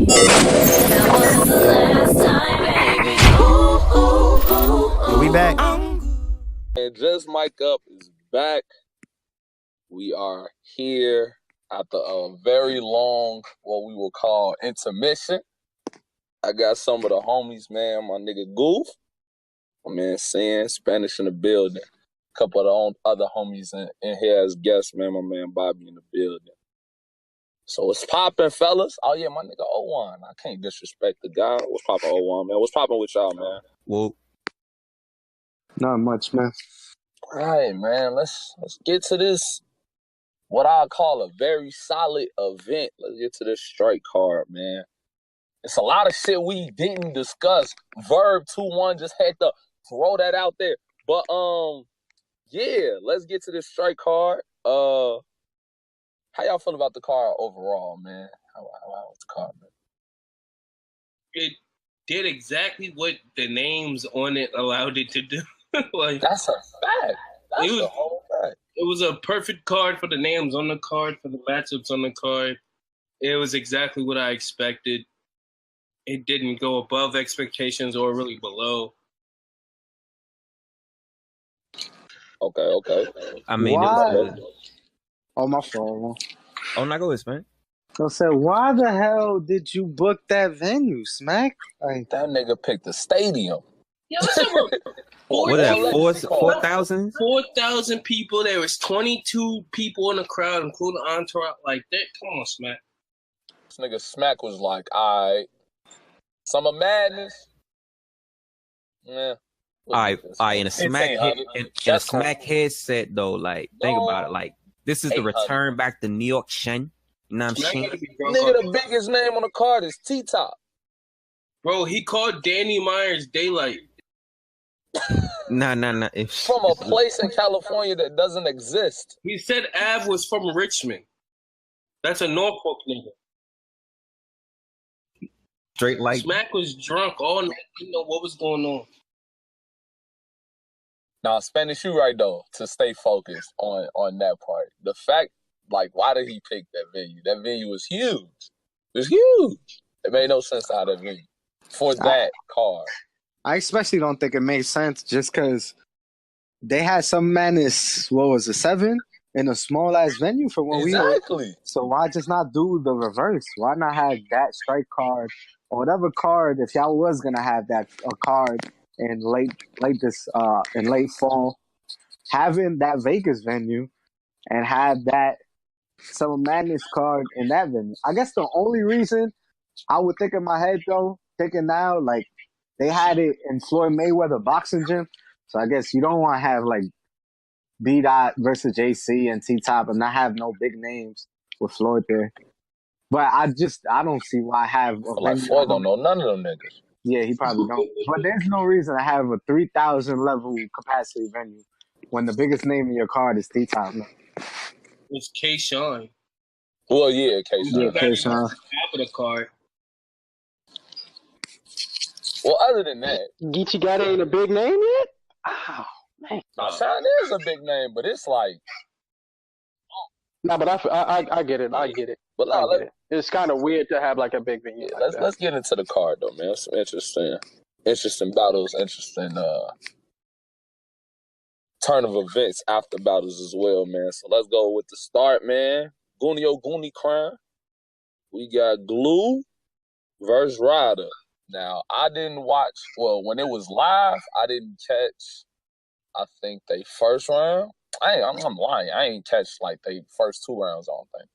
That was the last time, baby. We back. And Just Mic Up is back. We are here after a very long, what we will call intermission. I got some of the homies, man. My nigga Goof, my man Sam, Spanish in the building. A couple of the other homies in here as guests, man. My man Bobby in the building. So what's poppin', fellas? Oh yeah, my nigga O1. I can't disrespect the guy. What's poppin', O1, man? What's poppin' with y'all, man? Well, Not much, man. All right, man. Let's get to this. What I call a very solid event. Let's get to this strike card, man. It's a lot of shit we didn't discuss. Verb 2-1 just had to throw that out there. But yeah, let's get to this strike card. How y'all feel about the card overall, man? How was the card, man? It did exactly what the names on it allowed it to do. Like, That's a fact. That's a whole fact. It was a perfect card for the names on the card, for the matchups on the card. It was exactly what I expected. It didn't go above expectations or really below. Okay. I mean, Why? Oh, my phone. oh, not go ahead, man. I said, why the hell did you book that venue, Smack? Like, That nigga picked the stadium. Yeah, what's up, What that? 4,000? 4,000 people. There was 22 people in the crowd, including Entourage. Like that. Come on, Smack. This nigga Smack was like, all right, Summer Madness. Yeah. All right, in a smack headset though, like think about it, like this is the return back to New York Shen. You know what I'm saying? Nigga, the biggest name on the card is T-Top. Bro, he called Danny Myers Daylight. Nah. From a place in California that doesn't exist. He said Av was from Richmond. That's a Norfolk nigga. Straight like Smack was drunk all night. Didn't know what was going on. Now, Spanish, you right though, to stay focused on that part. The fact, like, why did he pick that venue? That venue was huge. It was huge. It made no sense to have that venue for that card. I especially don't think it made sense just because they had some madness, what was it, 7? In a small-ass venue for when we were. Exactly. So why just not do the reverse? Why not have that strike card or whatever card, if y'all was going to have that card in late fall, having that Vegas venue and have that Summer Madness card in that venue. I guess the only reason I would think in my head though, thinking now, like they had it in Floyd Mayweather boxing gym, so I guess you don't want to have like bdot versus JC and T-Top and not have no big names with Floyd there. But I don't see why I have a like Floyd don't know none of them niggas. Yeah, he probably don't. But there's no reason to have a 3,000 level capacity venue when the biggest name in your card is T-Top. It's K-Sean. Well, yeah, K-Sean. Yeah, K-Sean. Half of the card. Well, other than that, Geechee Gotti ain't a big name yet? Oh, man. Sean is a big name, but it's like... No, but I get it. I get it. But no, I get it. It's kind of weird to have like a big venue. Yeah, let's get into the card though, man. Some interesting battles, interesting turn of events after battles as well, man. So let's go with the start, man. Goonie Crime. We got Glue versus Ryda. Now I didn't watch. Well, when it was live, I didn't catch. I think they first round. I'm lying. I ain't catch like they first 2 rounds. I don't think.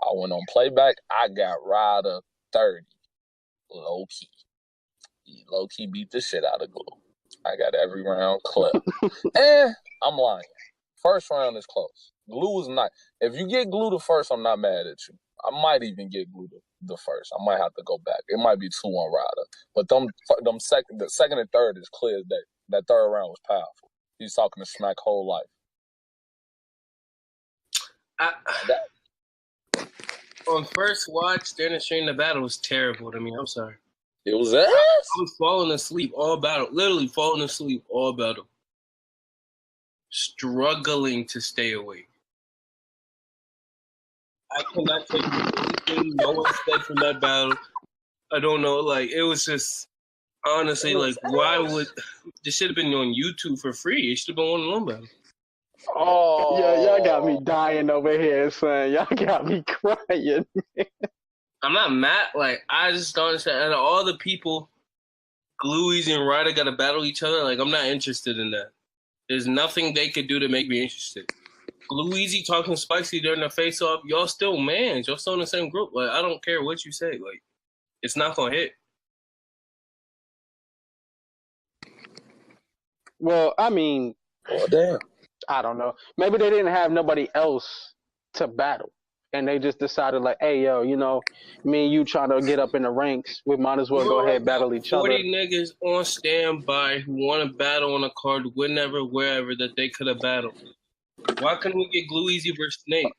I went on playback. I got Ryda 30. Low key. He low key beat the shit out of Glue. I got every round clip. I'm lying. First round is close. Glue is not. If you get Glue the first, I'm not mad at you. I might even get Glue the first. I might have to go back. It might be 2-1 Ryda. But the second and third is clear as day. That third round was powerful. He's talking to Smack whole life. On first watch, demonstrating the battle was terrible to me. I'm sorry. It was ass? I was falling asleep all battle. Literally falling asleep all battle. Struggling to stay awake. I cannot take anything no one said from that battle. I don't know. Like, it was just honestly like, why would this should have been on YouTube for free? It should have been one battle. Oh, Yeah, y'all got me dying over here, son. Y'all got me crying. I'm not mad. Like, I just don't understand. Out of all the people, Glueazy and ryda got to battle each other. Like, I'm not interested in that. There's nothing they could do to make me interested. Glueazy talking spicy during the face off. Y'all still mans. Y'all still in the same group. Like, I don't care what you say. Like, it's not gonna hit. Well, I mean, oh damn. I don't know. Maybe they didn't have nobody else to battle. And they just decided, like, hey, yo, you know, me and you trying to get up in the ranks. We might as well go ahead and battle each 40 other. niggas on standby who want to battle on a card whenever, wherever that they could have battled. Why couldn't we get Glueazy versus Snake?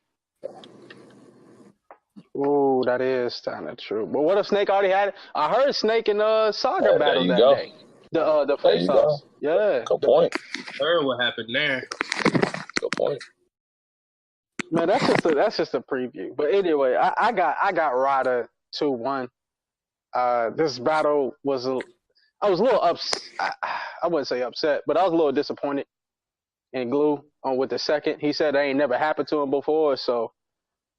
Ooh, that is kind of true. But what if Snake already had it? I heard Snake and Saga There battle you that go. day. The There face you go. offs. Yeah. Good point. Heard what happened there. Good point. Man, that's just a preview. But anyway, I got ryda 2-1. This battle was I was a little I wouldn't say upset, but I was a little disappointed in Glue on with the second. He said that ain't never happened to him before, so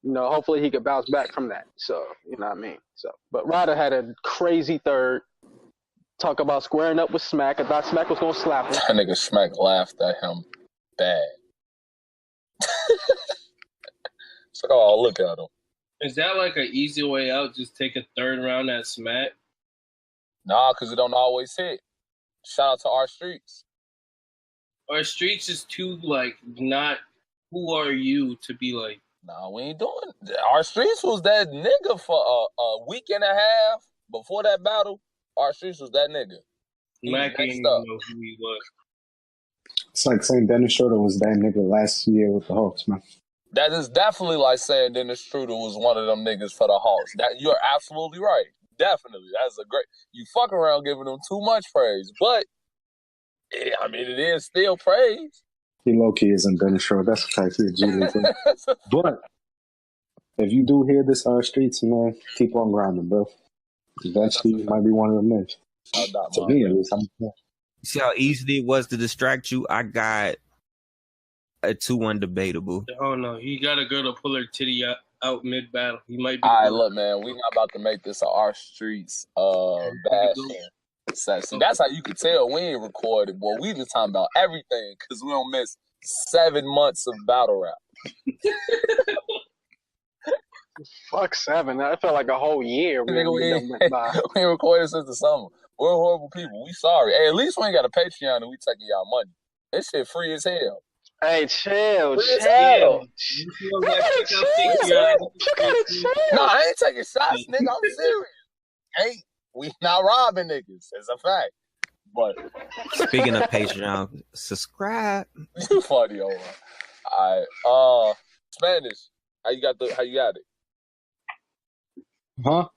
you know, hopefully he could bounce back from that. So, you know what I mean? So, but ryda had a crazy third. Talk about squaring up with Smack. I thought Smack was gonna slap him. That nigga Smack laughed at him bad. So, oh, look at him. Is that like an easy way out? Just take a third round at Smack? Nah, because it don't always hit. Shout out to our streets. Our streets is too, like, not, who are you to be like? Nah, we ain't doing. Our streets was that nigga for a week and a half before that battle. Our streets was that nigga. Smack ain't even know who he was. It's like saying Dennis Schroeder was that nigga last year with the Hawks, man. That is definitely like saying Dennis Schroeder was one of them niggas for the Hawks. That you're absolutely right. Definitely, that's a great. You fuck around giving them too much praise, but I mean it is still praise. He low key isn't Dennis Schroeder. That's a fact. He a G League player. But if you do hear this on streets, man, keep on grinding, bro. Eventually, you might be one of them men. To me, at least. You see how easy it was to distract you? I got a 2-1 debatable. Oh no, he got a girl to pull her titty out mid battle. He might be. All right, look, man, we not about to make this our streets bashing session. That's how you can tell we ain't recorded, boy. We just talking about everything because we don't miss 7 months of battle rap. Fuck 7. That felt like a whole year. We ain't recorded since the summer. We're horrible people. We sorry. Hey, at least we ain't got a Patreon and we taking y'all money. This shit free as hell. Hey, chill. Free as hell. You gotta chill. No, I ain't taking shots, nigga. I'm serious. Hey, we not robbing niggas. It's a fact. But Speaking of Patreon, subscribe. you funny, over. All right. Spanish. How you got it? Huh?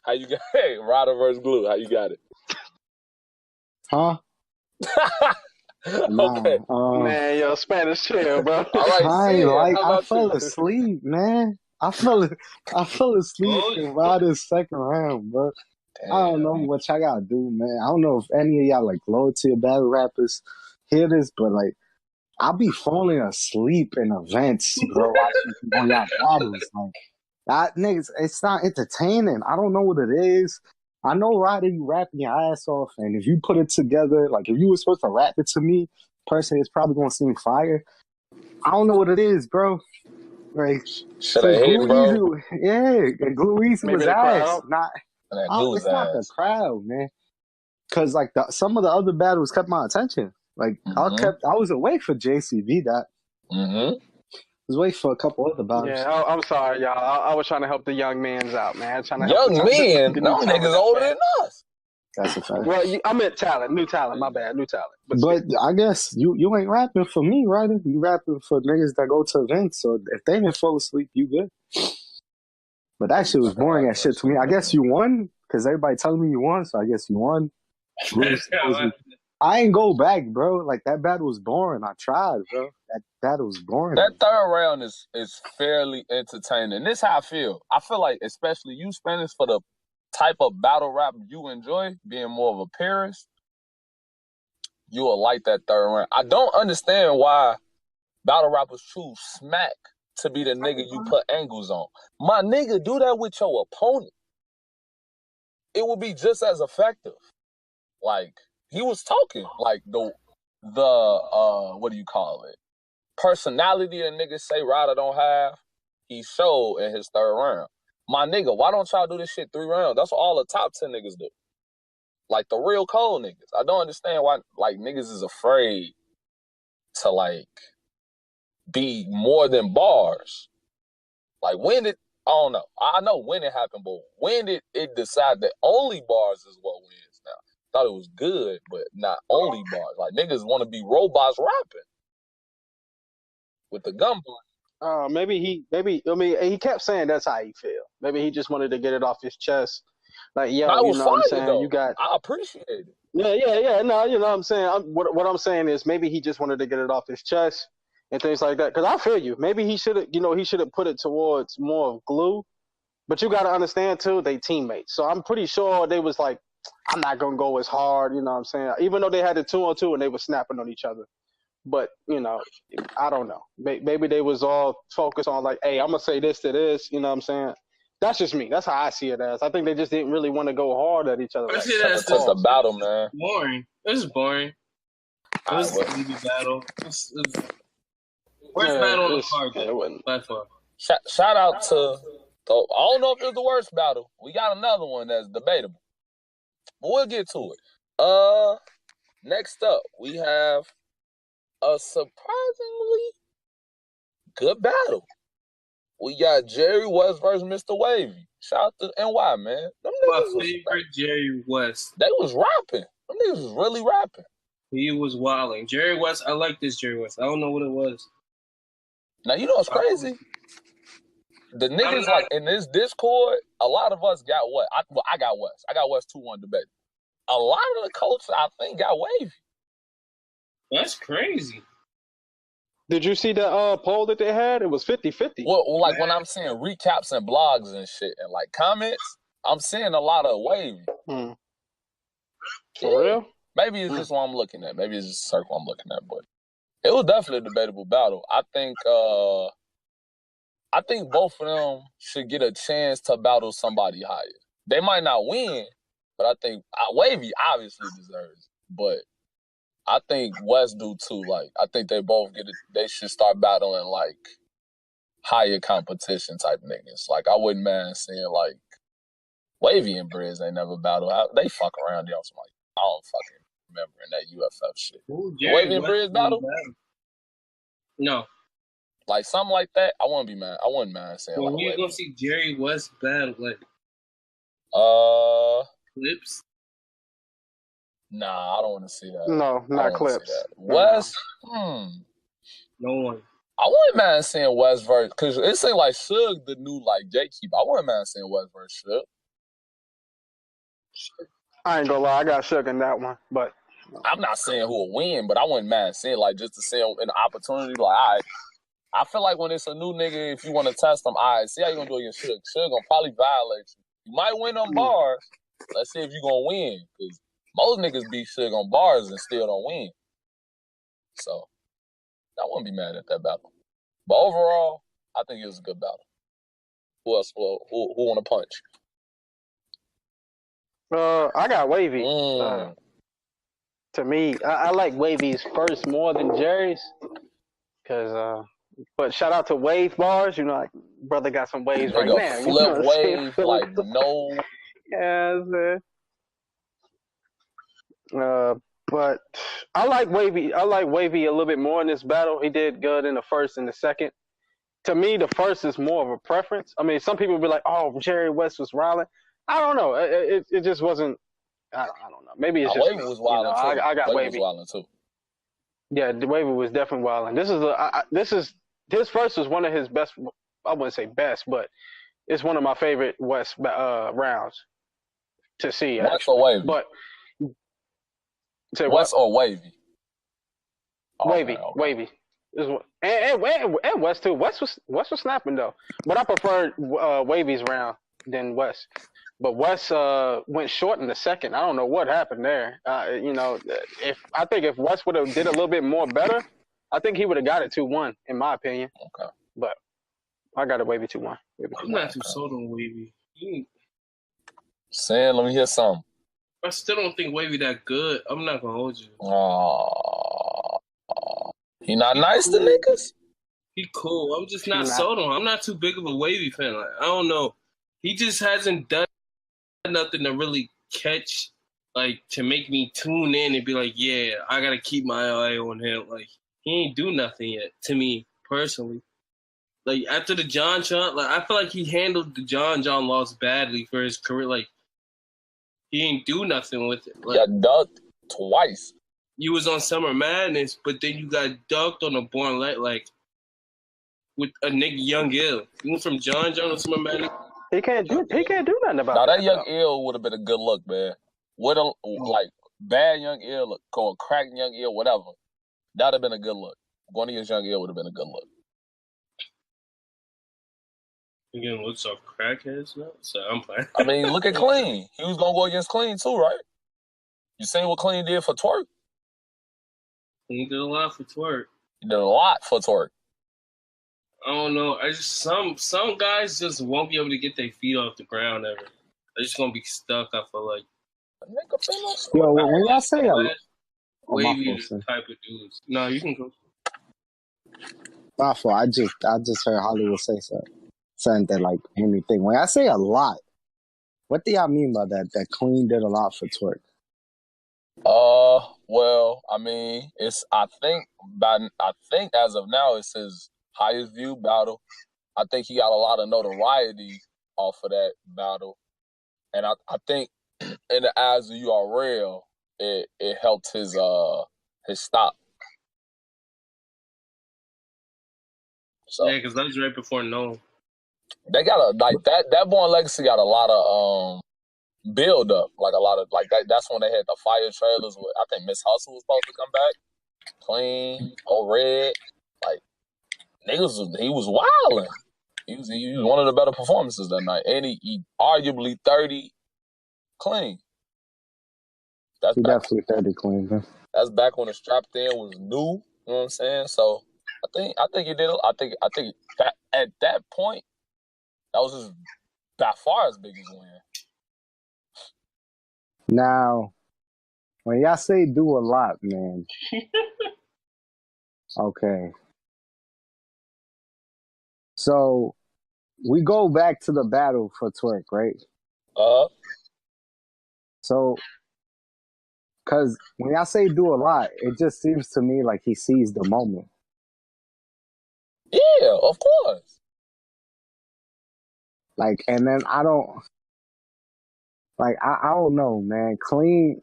How you got it? ryda versus Glue. How you got it? Huh? Okay. Man, yo, Spanish chill, bro. All right, I fell asleep, man. I fell asleep in Ryder's second round, bro. Damn. I don't know what y'all gotta do, man. I don't know if any of y'all like lower tier battle rappers hear this, but like I'll be falling asleep in events, bro, watching on y'all battles. Like that niggas, it's not entertaining. I don't know what it is. I know, Ryder, you rapping your ass off, and if you put it together, like if you were supposed to rap it to me, personally, it's probably gonna seem fire. I don't know what it is, bro. Like, should I hit, bro? Yeah, and Glueazy was ass. It's not the crowd, man. Because like some of the other battles kept my attention. Like I was awake for JCB. I was waiting for a couple other battles. Yeah, I'm sorry, y'all. I was trying to help the young mans out, man. Young men? No niggas older than us. That's a fact. Well, I meant talent, new talent. My bad, new talent. But I guess you ain't rapping for me, Ryder. You rapping for niggas that go to events. So if they didn't fall asleep, you good. But that shit was boring as shit to me. I guess you won because everybody telling me you won. So I guess you won. I ain't go back, bro. Like that battle was boring. I tried, bro. That battle was boring. That third round is fairly entertaining. This is how I feel. I feel like, especially you, Spanish, for the type of battle rap you enjoy, being more of a purist, you will like that third round. I don't understand why battle rappers choose Smack to be the nigga you put angles on. My nigga, do that with your opponent. It will be just as effective. Like, he was talking. Like, the what do you call it? Personality a nigga say Ryder don't have, he showed in his third round. My nigga, why don't y'all do this shit 3 rounds? That's what all the top 10 niggas do. Like, the real cold niggas. I don't understand why, like, niggas is afraid to, like, be more than bars. Like, when did, I don't know. I know when it happened, but when did it decide that only bars is what wins now? Thought it was good, but not only bars. Like, niggas want to be robots rapping with the gunplay. Maybe he kept saying that's how he feel. Maybe he just wanted to get it off his chest. Like, yo, That you was know what I'm fire, saying? though. You got. I appreciate it. Yeah. No, you know what I'm saying? What I'm saying is maybe he just wanted to get it off his chest and things like that. Because I feel you. Maybe he should have put it towards more of Glue. But you got to understand, too, they teammates. So I'm pretty sure they was like, I'm not going to go as hard, you know what I'm saying? Even though they had the 2-on-2 and they were snapping on each other. But, you know, I don't know. Maybe they was all focused on like, hey, I'm going to say this to this, you know what I'm saying? That's just me. That's how I see it as. I think they just didn't really want to go hard at each other. I Like, see that's That's the battle, man. boring. It was boring. It was an easy battle. Worst battle on the card, by far. Shout out to, I don't know if it was the worst battle. We got another one that's debatable. But we'll get to it. Next up, we have a surprisingly good battle. We got Jerry West versus Mr. Wavy. Shout out to NY, man. Them My niggas favorite Jerry West. They was rapping. Them niggas was really rapping. He was wilding. Jerry West, I like this Jerry West. I don't know what it was. Now, you know what's crazy? The niggas, like, in this Discord, a lot of us got what? I got West. I got West 2-1 debate. A lot of the coaches, I think, got Wavy. That's crazy. Did you see the poll that they had? It was 50-50. Well, like, when I'm seeing recaps and blogs and shit and, like, comments, I'm seeing a lot of Wavy. For real? Maybe it's just what I'm looking at. Maybe it's just a circle I'm looking at. But it was definitely a debatable battle. I think both of them should get a chance to battle somebody higher. They might not win, but I think Wavy obviously deserves it. But I think West do too. Like, I think they both they should start battling, like, higher competition type niggas. Like, I wouldn't mind seeing, like, Wavy and Briz ain't never battled. They fuck around there on some, like, I don't fucking remember in that UFF shit. Wavy and Briz battle? No. Like, something like that, I wouldn't be mad. I wouldn't mind saying, when like, you gonna see Jerry West battle, like, clips? Nah, I don't want to see that. No, not clips. West, No one. I wouldn't mind seeing West versus, because it seemed like Suge the new, like, gatekeeper. I wouldn't mind seeing West versus Suge. I ain't gonna lie, I got shook in that one, but I'm not saying who will win, but I wouldn't mind seeing, like, just to see an opportunity, like, all right. I feel like when it's a new nigga, if you want to test them, all right, see how you gonna do against Suge. Suge gonna probably violate you. You might win on bars. Let's see if you gonna win, because most niggas beat Suge on bars and still don't win. So, I wouldn't be mad at that battle. But overall, I think it was a good battle. Who else? Who want to punch? I got Wavy. To me, I like Wavy's first more than Jerry's, cause but shout out to Wave Bars. You know, like, brother got some waves right now. Flip you know Wave, like, no. Yeah, man. But I like Wavy. I like Wavy a little bit more in this battle. He did good in the first and the second. To me, the first is more of a preference. I mean, some people be like, "Oh, Jerry West was wilding." I don't know. It just wasn't. I don't know. Maybe it's just Wavy was wilding too. I got Wavy was wilding too. Yeah, the Wavy was definitely wilding. His first was one of his best. I wouldn't say best, but it's one of my favorite West rounds to see. West or Wavy? But say West or Wavy? Wavy, Wavy. And West too. West was snapping though, but I preferred Wavy's round than West. But Wes went short in the second. I don't know what happened there. If Wes would have did a little bit more better, I think he would have got it 2-1 in my opinion. Okay. But I got it Wavy 2-1. I'm not too sold on Wavy. Sam, let me hear something. I still don't think Wavy that good. I'm not gonna hold you. He not nice to niggas? He cool. I'm just not sold on him. I'm not too big of a Wavy fan. Like, I don't know. He just hasn't done nothing to really catch, like, to make me tune in and be like, yeah, I gotta keep my eye on him. Like, he ain't do nothing yet, to me, personally. Like, after the John, like, I feel like he handled the John loss badly for his career. Like, he ain't do nothing with it. Like, got ducked twice. You was on Summer Madness, but then you got ducked on a Born Light, like, with a nigga Young Ill. You went from John to Summer Madness. He can't do nothing about now, that. That Young Ill would have been a good look, man. With a like bad Young Ill or crack Young Ill, whatever. That'd have been a good look. Going against Young Ill would have been a good look. Again, looks off crackheads now, so I'm playing. I mean, look at Clean. He was gonna go against Clean too, right? You seen what Clean did for Twerk? He did a lot for Twerk. He did a lot for Twerk. I don't know. I just some guys just won't be able to get their feet off the ground ever. They're just gonna be stuck. I feel like. Yo, when y'all say Wavy type of dudes. No, you can go. My fault. I just heard Hollywood say something that like made me think. When I say a lot, what do y'all mean by that? That Clean did a lot for Twerk. Well, I mean, I think as of now it's his highest view battle. I think he got a lot of notoriety off of that battle, and I think in the eyes of URL, it helped his stop. So, yeah, because that was right before No. They got that Born Legacy got a lot of build up, like a lot of like that. That's when they had the fire trailers with I think Miss Hustle was supposed to come back, Clean, Red, like niggas. He was wilding. He was one of the better performances that night, and he arguably 30 Clean. He definitely 30 Clean, man. That's back when the strap in was new. You know what I'm saying? So I think he did. I think that at that point, that was his by far his biggest win. Now, when y'all say do a lot, man. Okay. So we go back to the battle for Twerk, right? So, because when y'all say do a lot, it just seems to me like he sees the moment. Yeah, of course. Like, and then I don't know, man. Clean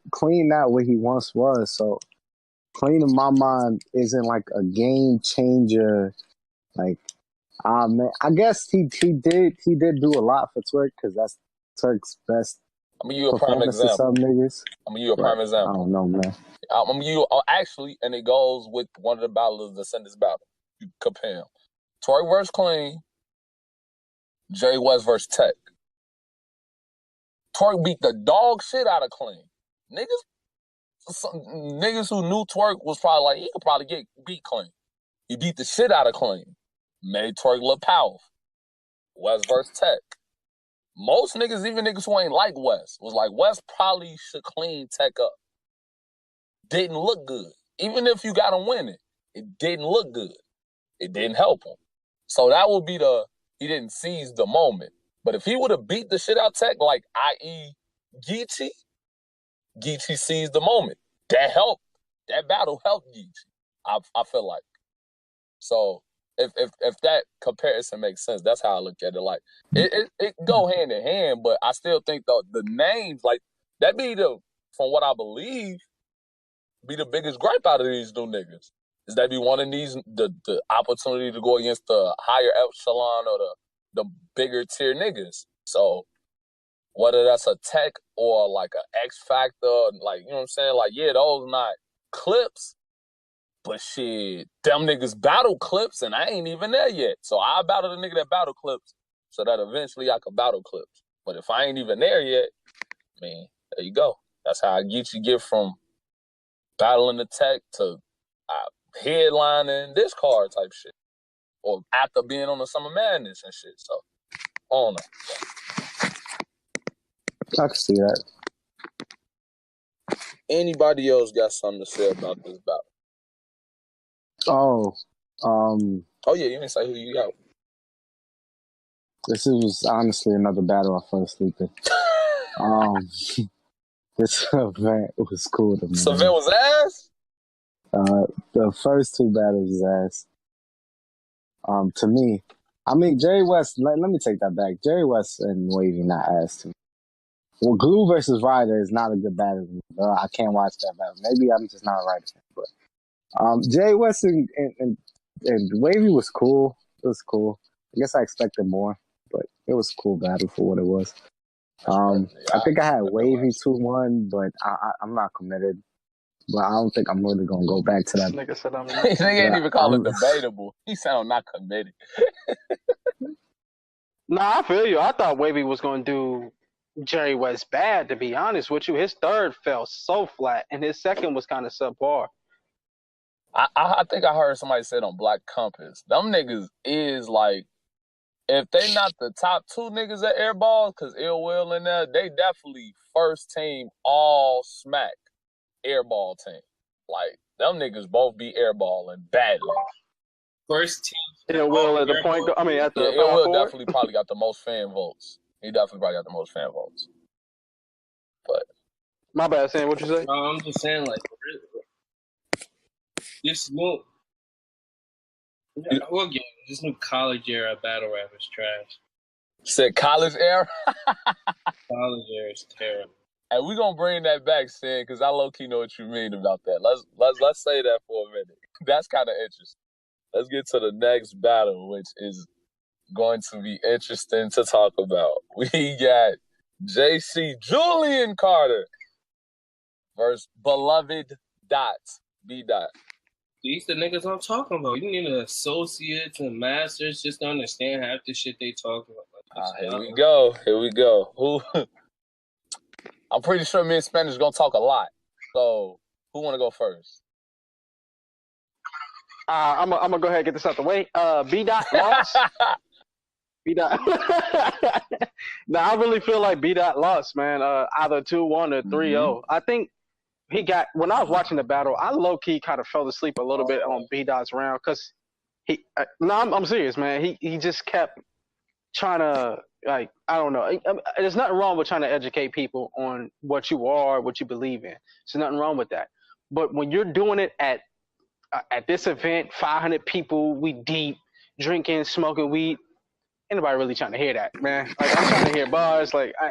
not what he once was. So Clean in my mind isn't like a game changer. Like, man, I guess he did do a lot for Twerk because that's Twerk's best. I'm gonna give you a prime example. Some niggas. I'm gonna give you a prime example. I don't know, man. I'm gonna give you actually, and it goes with one of the battles that's in this battle. You compare them. Twerk versus Clean, Jerry West versus Tech. Twerk beat the dog shit out of Clean. Niggas who knew Twerk was probably like, he could probably beat Clean. He beat the shit out of Clean. Made Twerk look powerful. West versus Tech. Most niggas, even niggas who ain't like West, was like, West probably should clean Tech up. Didn't look good. Even if you got him winning, it didn't look good. It didn't help him. So that would be he didn't seize the moment. But if he would have beat the shit out Tech, like i.e. Geechee seized the moment. That helped. That battle helped Geechee. I feel like. So if that comparison makes sense, that's how I look at it. Like it go hand in hand, but I still think the names, like that from what I believe, be the biggest gripe out of these new niggas. Is that be wanting the opportunity to go against the higher echelon or the bigger tier niggas. So whether that's a Tech or like a X Factor, like, you know what I'm saying? Like, yeah, those not clips, but shit, them niggas battle clips, and I ain't even there yet. So I battle the nigga that battle clips so that eventually I could battle clips. But if I ain't even there yet, man, there you go. That's how I get from battling the tech to headlining this card type shit. Or after being on the Summer Madness and shit. So, I don't know. I can see that. Anybody else got something to say about this battle? Oh yeah, you didn't say who you got. This was honestly another battle I fell asleep in. This event was cool to me. This event was ass? The first two battles was ass. To me, I mean, Jerry West, let me take that back. Jerry West and Wavy not ass to me. Well, Glue versus Ryder is not a good battle. I can't watch that battle. Maybe I'm just not a Ryder fan. But Jerry West and Wavy was cool. It was cool. I guess I expected more, but it was a cool battle for what it was. I think I had Wavy 2-1, but I'm not committed. But I don't think I'm really gonna go back to that. Nigga said I'm not. He ain't even call it debatable. He sound not committed. Nah, I feel you. I thought Wavy was gonna do Jerry West bad, to be honest with you. His third fell so flat, and his second was kind of subpar. I think I heard somebody said on Black Compass, them niggas is like, if they not the top two niggas at airball, because Ill Will in there, they definitely first team all smack airball team. Like, them niggas both be airballing badly. First team. Ill Will at the point. I mean, at the yeah, Ill Will definitely probably got the most fan votes. He definitely probably got the most fan votes. But my bad, Sam. What you say? I'm just saying, like, this new, this new college era battle rap is trash. Said college era? College era is terrible. And we gonna bring that back, Sin, because I low key know what you mean about that. Let's say that for a minute. That's kind of interesting. Let's get to the next battle, which is going to be interesting to talk about. We got JC Julian Carter versus beloved bdot. These the niggas I'm talking about. You need associates and masters just to understand half the shit they talking about. Here we go. Who? I'm pretty sure me and Spanish gonna talk a lot. So who wanna go first? I'm gonna go ahead and get this out the way. bdot lost. bdot. Now I really feel like bdot lost, man. Either 2-1 or 3-0. I think he got. When I was watching the battle, I low key kind of fell asleep a little bit on bdot's round because he. No, I'm serious, man. He just kept trying to, like, I don't know. There's nothing wrong with trying to educate people on what you are, what you believe in. There's nothing wrong with that. But when you're doing it at this event, 500 people, we deep, drinking, smoking weed, ain't nobody really trying to hear that, man. Like, I'm trying to hear bars. Like, I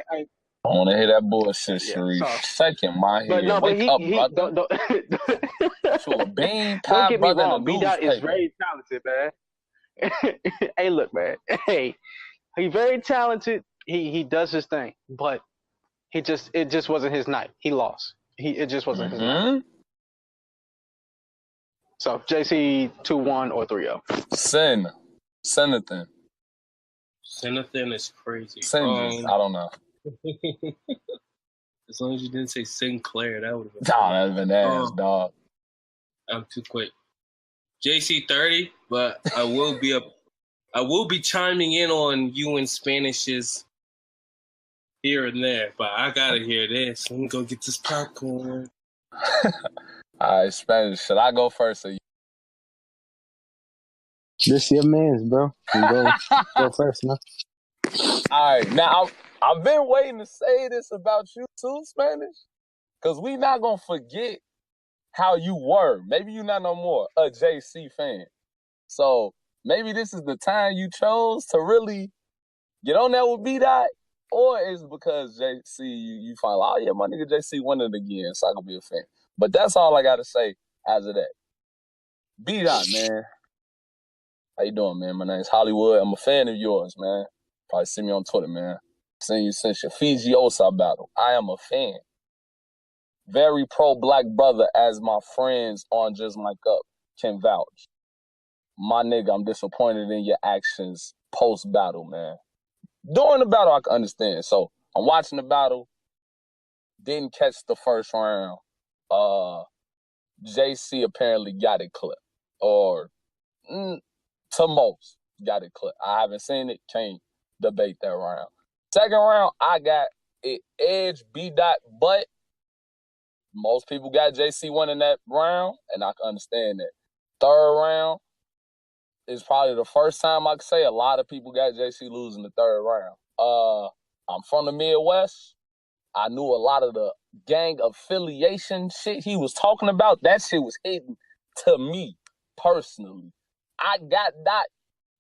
want to hear that bullshit, Sharif. Shaking my head. Wake up, brother. To a bean pie, don't get me brother, wrong. bdot is very talented, man. Hey, look, man. Hey, he's very talented. He does his thing, but it just wasn't his night. He lost. It just wasn't his night. So JC 2-1 or 3-0. Senathan. Senathan is crazy. I don't know. As long as you didn't say Sinclair, that would have been. Nah, that'd been ass, dog. I'm too quick. JC 30, but I will be chiming in on you in Spanish's here and there, but I gotta hear this. Let me go get this popcorn. All right, Spanish. Should I go first or you? This your man's, bro. You go first, man. All right, now I've been waiting to say this about you too, Spanish, because we not gonna forget how you were. Maybe you're not no more a JC fan. So maybe this is the time you chose to really get on that with bdot, or is it because JC you find like, oh yeah, my nigga JC won it again, so I can be a fan. But that's all I gotta say as of that. bdot, man. How you doing, man? My name's Hollywood. I'm a fan of yours, man. Probably see me on Twitter, man. Seen you since your Fiji Osa battle. I am a fan. Very pro-black brother, as my friends on Just Mic Up can vouch. My nigga, I'm disappointed in your actions post-battle, man. during the battle, I can understand. So I'm watching the battle. Didn't catch the first round. JC apparently got it clipped, or to most got it clipped. I haven't seen it. Can't debate that round. Second round, I got it edge bdot, but most people got JC winning that round, and I can understand that. Third round is probably the first time I can say a lot of people got JC losing the third round. I'm from the Midwest. I knew a lot of the gang affiliation shit he was talking about. That shit was hidden to me personally. I got Dot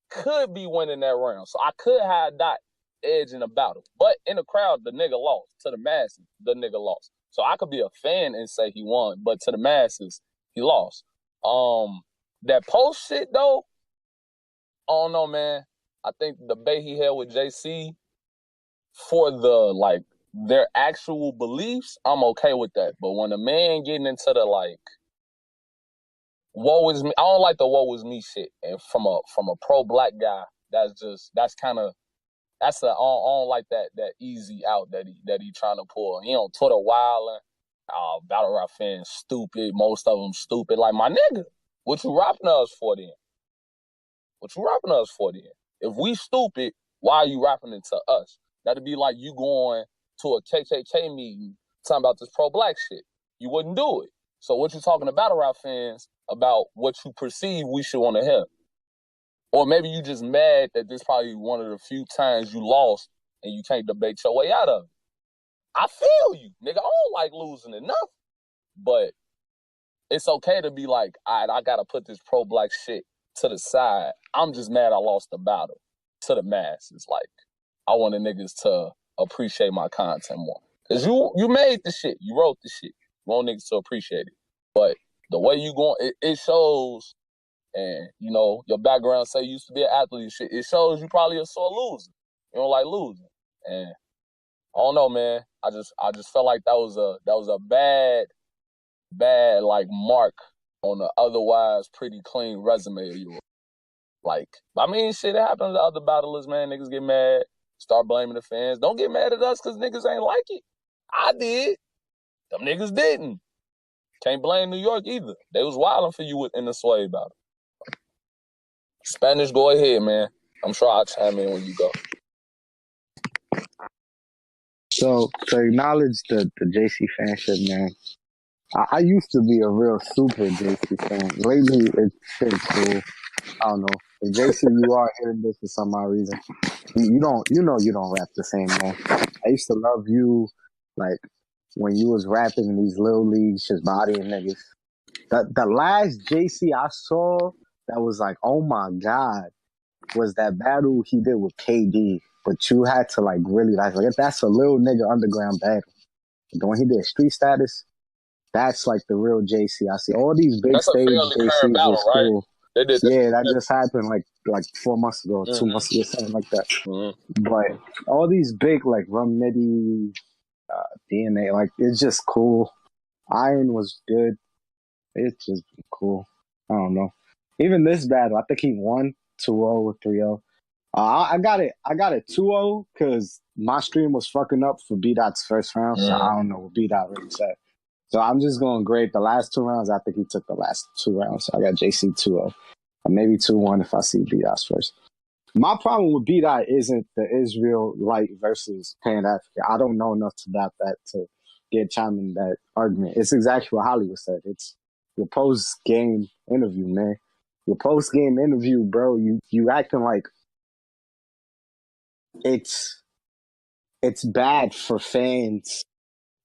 could be winning that round, so I could have Dot edge in the battle. But in the crowd, the nigga lost. To the masses, the nigga lost. So I could be a fan and say he won, but to the masses, he lost. That post shit though, I don't know, man. I think the debate he had with JC for the like their actual beliefs, I'm okay with that. But when a man getting into the like woe is me, I don't like the woe is me shit. And from a pro black guy, that's I don't like that easy out that he trying to pull. He on Twitter wilding. Battle rap fans stupid. Most of them stupid. Like, my nigga, what you rapping us for then? What you rapping us for then? If we stupid, why are you rapping it to us? That'd be like you going to a KKK meeting talking about this pro-black shit. You wouldn't do it. So what you talking to battle rap fans about what you perceive we should want to hear? Or maybe you just mad that this probably one of the few times you lost and you can't debate your way out of it. I feel you, nigga. I don't like losing enough. But it's okay to be like, all right, I got to put this pro-black shit to the side. I'm just mad I lost the battle to the masses. Like, I want the niggas to appreciate my content more. Because you made the shit. You wrote the shit. You want niggas to appreciate it. But the way you going, it shows, and, you know, your background say you used to be an athlete and shit. It shows you probably a sore loser. You don't like losing. And I don't know, man. I just felt like that was a bad like mark on an otherwise pretty clean resume of yours. Like, I mean, shit happens to other battlers, man. Niggas get mad, start blaming the fans. Don't get mad at us because niggas ain't like it. I did. Them niggas didn't. Can't blame New York either. They was wilding for you in the Sway battle. Spanish, go ahead, man. I'm sure I'll chime in when you go. So to acknowledge the JC fanship, man. I used to be a real super JC fan. Lately, it's cool. I don't know. If JC, you are hearing this for some odd reason, you don't rap the same, man. I used to love you, like, when you was rapping in these little leagues, just bodying niggas. The last JC I saw that was like, oh my God, was that battle he did with KD. But you had to like really like that's a little nigga underground battle. But when he did Street Status, that's like the real JC. I see all these big stage JCs battle, is cool. Right? They did yeah, that just happened like 4 months ago, 2 months ago, something like that. Mm-hmm. But all these big like Rum Nitty, DNA, like it's just cool. Iron was good. It's just cool. I don't know. Even this battle, I think he won 2-0 or 3-0. I got it 2-0 because my stream was fucking up for bdot's first round, so I don't know what bdot really said. So I'm just going to grade the last 2 rounds. I think he took the last 2 rounds, so I got JC 2-0. Or maybe 2-1 if I see bdot's first. My problem with bdot isn't the Israel Light versus Pan Africa. I don't know enough about that to get chime in that argument. It's exactly what Hollywood said. It's your post-game interview, man. Your post-game interview, bro, you acting like it's bad for fans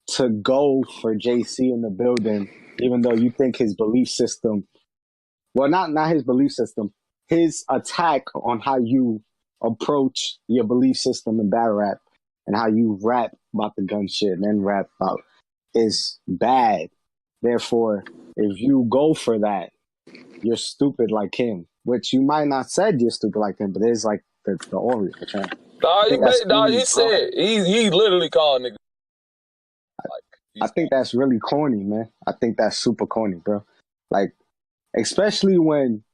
to go for JC in the building, even though you think his belief system, well, not his belief system, his attack on how you approach your belief system in battle rap and how you rap about the gun shit and then rap about is bad. Therefore, if you go for that, you're stupid like him, which you might not said you're stupid like him, but it's like the Oreo term. He said he literally called niggas. I think that's really corny, man. I think that's super corny, bro. Like, especially when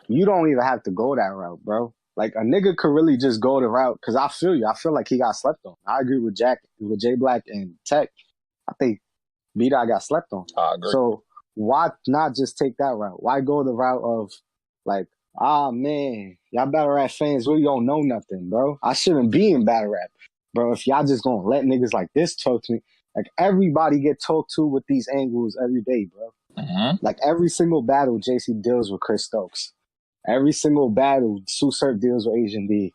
you don't even have to go that route, bro. Like a nigga could really just go the route because I feel you. I feel like he got slept on. I agree with J Black and Tech. I think bdot got slept on. I agree. So why not just take that route? Why go the route of like, man, y'all battle rap fans really don't know nothing, bro. I shouldn't be in battle rap, bro. If y'all just gonna let niggas like this talk to me, like everybody get talked to with these angles every day, bro. Like every single battle, JC deals with Chris Stokes. Every single battle, Sue Surf deals with Asian D.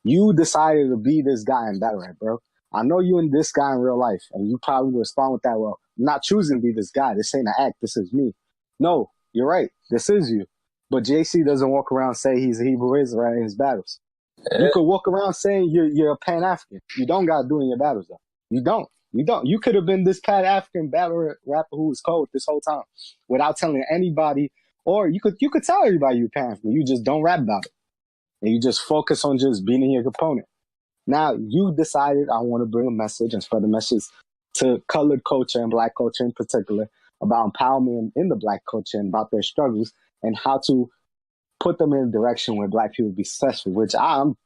You decided to be this guy in battle rap, bro. I know you and this guy in real life, and you probably would respond with that, well, I'm not choosing to be this guy. This ain't an act. This is me. No, you're right. This is you. But JC doesn't walk around saying he's a Hebrew Israelite in his battles. Yeah. You could walk around saying you're a Pan-African. You don't got to do it in your battles, though. You don't. You don't. You could have been this Pan-African battle rapper who was cold this whole time without telling anybody, or you could tell everybody you're Pan-African. You just don't rap about it. And you just focus on just beating your opponent. Now, you decided I want to bring a message and spread a message to colored culture and black culture in particular about empowerment in the black culture and about their struggles and how to put them in a direction where black people be successful, which I'm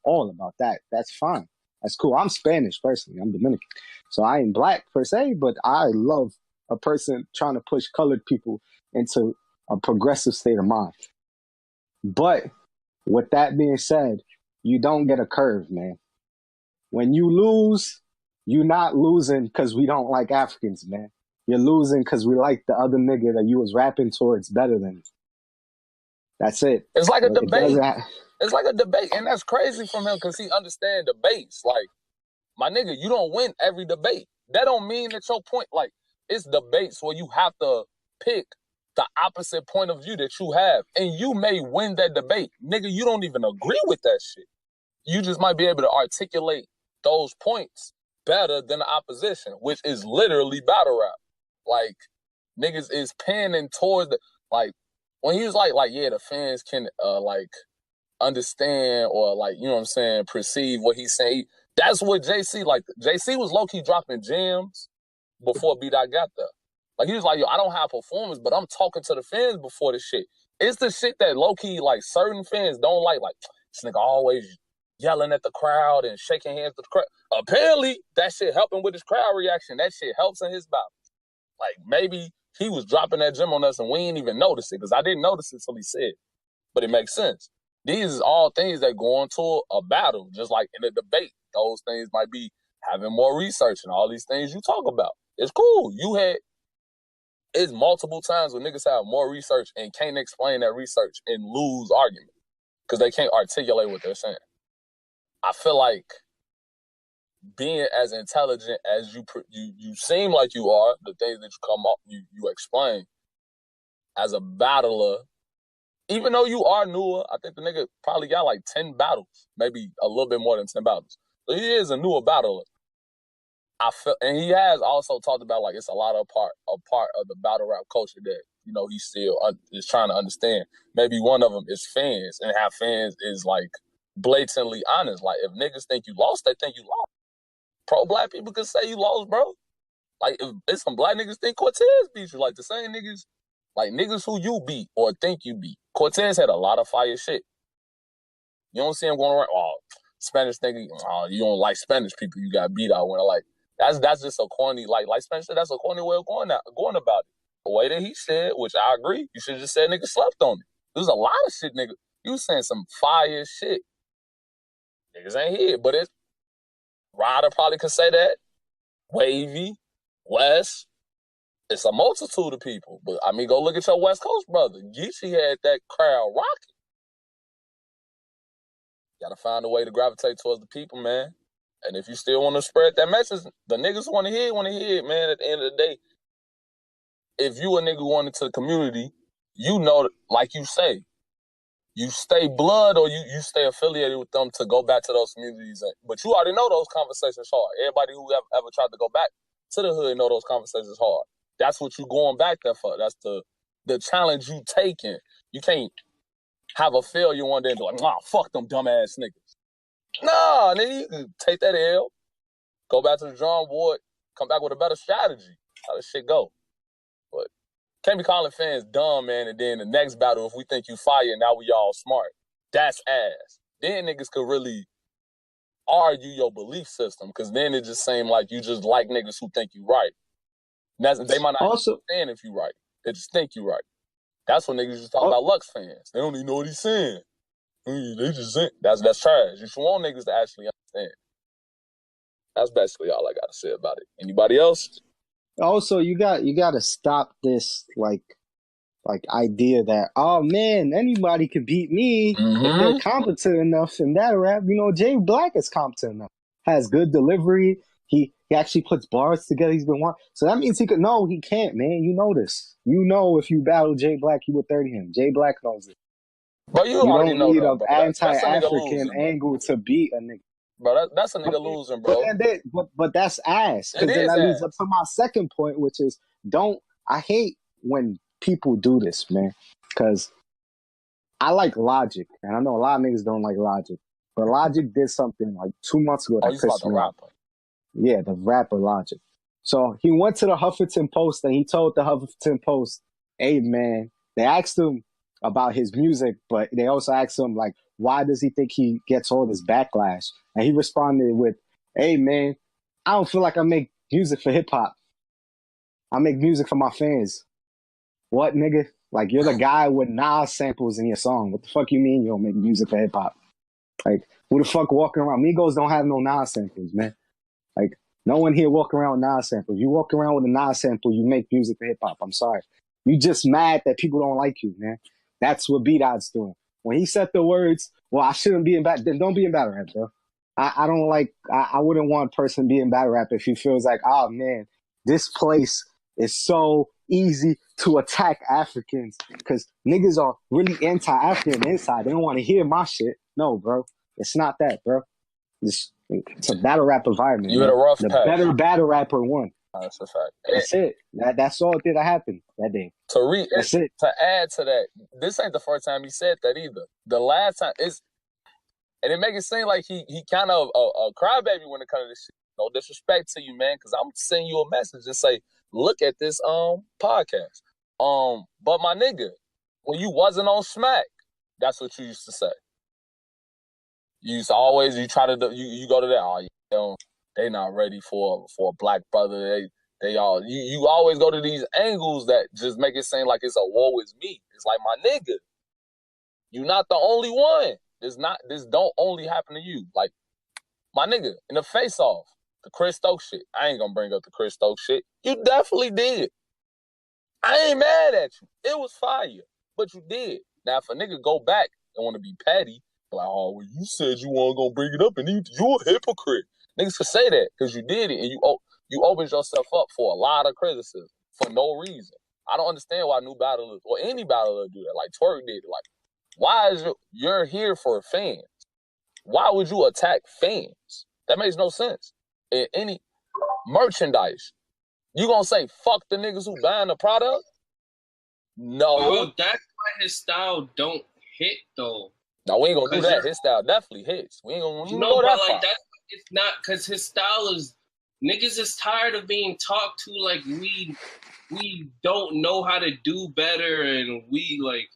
all about that. That's fine. That's cool. I'm Spanish personally. I'm Dominican. So I ain't black per se, but I love a person trying to push colored people into a progressive state of mind. But with that being said, you don't get a curve, man. When you lose, you're not losing because we don't like Africans, man. You're losing because we like the other nigga that you was rapping towards better than. That's it. It's like a It debate. doesn't It's like a debate, and that's crazy from him because he understands debates. Like, my nigga, you don't win every debate. That don't mean that your point, like, it's debates where you have to pick the opposite point of view that you have, and you may win that debate. Nigga, you don't even agree with that shit. You just might be able to articulate those points better than the opposition, which is literally battle rap. Like, niggas is panning towards the, like, when he was like, yeah, the fans can, like, understand or, like, you know what I'm saying, perceive what he's saying. That's what JC, like, JC was low-key dropping gems before bdot got there. Like, he was like, yo, I don't have performance, but I'm talking to the fans before the shit. It's the shit that low-key, like, certain fans don't like. Like, this nigga always yelling at the crowd and shaking hands with the crowd. Apparently, that shit helping with his crowd reaction. That shit helps in his battle. Like, maybe he was dropping that gem on us and we didn't even notice it, because I didn't notice it until he said it. But it makes sense. These is all things that go into a battle, just like in a debate. Those things might be having more research and all these things you talk about. It's cool. It's multiple times when niggas have more research and can't explain that research and lose argument because they can't articulate what they're saying. I feel like being as intelligent as you seem like you are, the things that you come up, you explain as a battler, even though you are newer, I think the nigga probably got like 10 battles, maybe a little bit more than 10 battles. So he is a newer battler. I feel, and he has also talked about, like, it's a lot of part of the battle rap culture that, you know, he still is trying to understand. Maybe one of them is fans, and how fans is, like, blatantly honest. Like, if niggas think you lost, they think you lost. Pro-black people can say you lost, bro. Like, if some black niggas think Cortez beat you, like, the same niggas, like, niggas who you beat or think you beat. Cortez had a lot of fire shit. You don't see him going around, oh, Spanish nigga, oh, you don't like Spanish people, you got beat out when, like, that's just a corny, like Spanish said, that's a corny way of going about it. The way that he said, which I agree, you should have just said nigga slept on me. There's a lot of shit, nigga. You was saying some fire shit. Niggas ain't here, but it's Ryder probably could say that. Wavy, Wes. It's a multitude of people. But I mean, go look at your West Coast brother. Geechee had that crowd rocking. Gotta find a way to gravitate towards the people, man. And if you still want to spread that message, the niggas want to hear it, man. At the end of the day, if you a nigga going into the community, you know, like you say, you stay blood or you stay affiliated with them to go back to those communities. But you already know those conversations hard. Everybody who ever tried to go back to the hood know those conversations hard. That's what you going back there for. That's the challenge you taking. You can't have a failure one day and be like, nah, fuck them dumbass niggas. Nah, nigga, you can take that L, go back to the drawing board, come back with a better strategy. How this shit go. But can't be calling fans dumb, man, and then the next battle, if we think you fire, now we all smart. that's ass. Then niggas could really argue your belief system, because then it just seemed like you just like niggas who think you right. They might not Also, understand if you right. They just think you right. That's what niggas just talk about Lux fans. They don't even know what he's saying. They just think that's trash. You should want niggas to actually understand. That's basically all I got to say about it. Anybody else? also, you got to stop this like idea that, oh man, anybody could beat me if they're competent enough in battle rap. You know, Jay Black is competent enough, has good delivery. He actually puts bars together. He's been watching, so that means he could. No, he can't, man. You know this. You know, if you battle Jay Black, you would 30 him. Jay Black knows it. But you don't already know need that, an anti-African angle to beat a nigga. Bro, that's a nigga losing, bro. But that's ass. Because then that leads up to my second point, which is I hate when people do this, man. Because I like Logic, and I know a lot of niggas don't like Logic. But Logic did something like 2 months ago that pissed me off. Yeah, the rapper Logic. So he went to the Huffington Post and he told the Huffington Post, hey man, they asked him about his music, but they also asked him, like, why does he think he gets all this backlash? And he responded with, hey, man, I don't feel like I make music for hip-hop. I make music for my fans. What, nigga? Like, you're the guy with Nas samples in your song. What the fuck you mean you don't make music for hip-hop? Like, who the fuck walking around? Migos don't have no Nas samples, man. Like, no one here walking around with Nas samples. You walk around with a Nas sample, you make music for hip-hop. I'm sorry. You just mad that people don't like you, man. That's what bdot's doing. When he said the words, well, I shouldn't be in battle, then don't be in battle rap, bro. I don't like, I wouldn't want a person to be in battle rap if he feels like, oh man, this place is so easy to attack Africans because niggas are really anti-African inside. They don't want to hear my shit. No, bro. It's not that, bro. It's a battle rap environment. You had a rough The patch. better battle rapper won. That's a fact. That's it. That's all that happened that day. That's it. To add to that, this ain't the first time he said that either. The last time and it make it seem like he kind of a crybaby when it comes to this shit. No disrespect to you, man, because I'm sending you a message and say, look at this podcast. But my nigga, when you wasn't on Smack, that's what you used to say. You used to always you go to that. Oh, you know, they not ready for a black brother. They all you always go to these angles that just make it seem like it's a woe is me. It's like, my nigga, you not the only one. This don't only happen to you. Like, my nigga, in the face off, the Chris Stokes shit. I ain't gonna bring up the Chris Stokes shit. You definitely did. I ain't mad at you. It was fire, but you did. Now, if a nigga go back and want to be petty, like, oh, well, you said you weren't gonna bring it up, and you a hypocrite. Niggas can say that because you did it, and you opened yourself up for a lot of criticism for no reason. I don't understand why new battlers or any battler do that. Like Twerk did. Like, why is you're here for fans? Why would you attack fans? That makes no sense. In any merchandise, you gonna say fuck the niggas who buying the product? No. Well, that's why his style don't hit though. No, we ain't gonna do that. His style definitely hits. We ain't gonna go that far. It's not because his style is niggas is tired of being talked to like we don't know how to do better and we like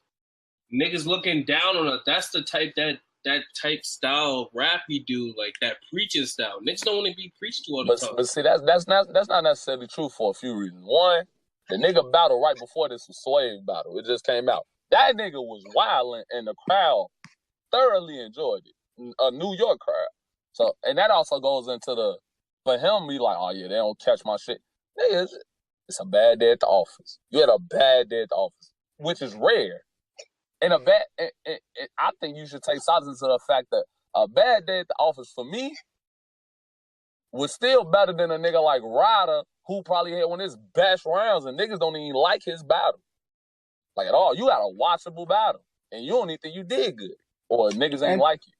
niggas looking down on us. That's the type that type style rap you do, like that preaching style. Niggas don't want to be preached to all the time. But see, that's not necessarily true for a few reasons. One, the nigga battle right before this was Swave battle. It just came out. That nigga was wilding and the crowd thoroughly enjoyed it. A New York crowd. So, and that also goes into for him, be like, oh yeah, they don't catch my shit. Nigga, it's a bad day at the office. You had a bad day at the office, which is rare. And I think you should take solace into the fact that a bad day at the office for me was still better than a nigga like Ryda, who probably had one of his best rounds, and niggas don't even like his battle. Like at all. You had a watchable battle, and you don't even think you did good, or niggas ain't like you.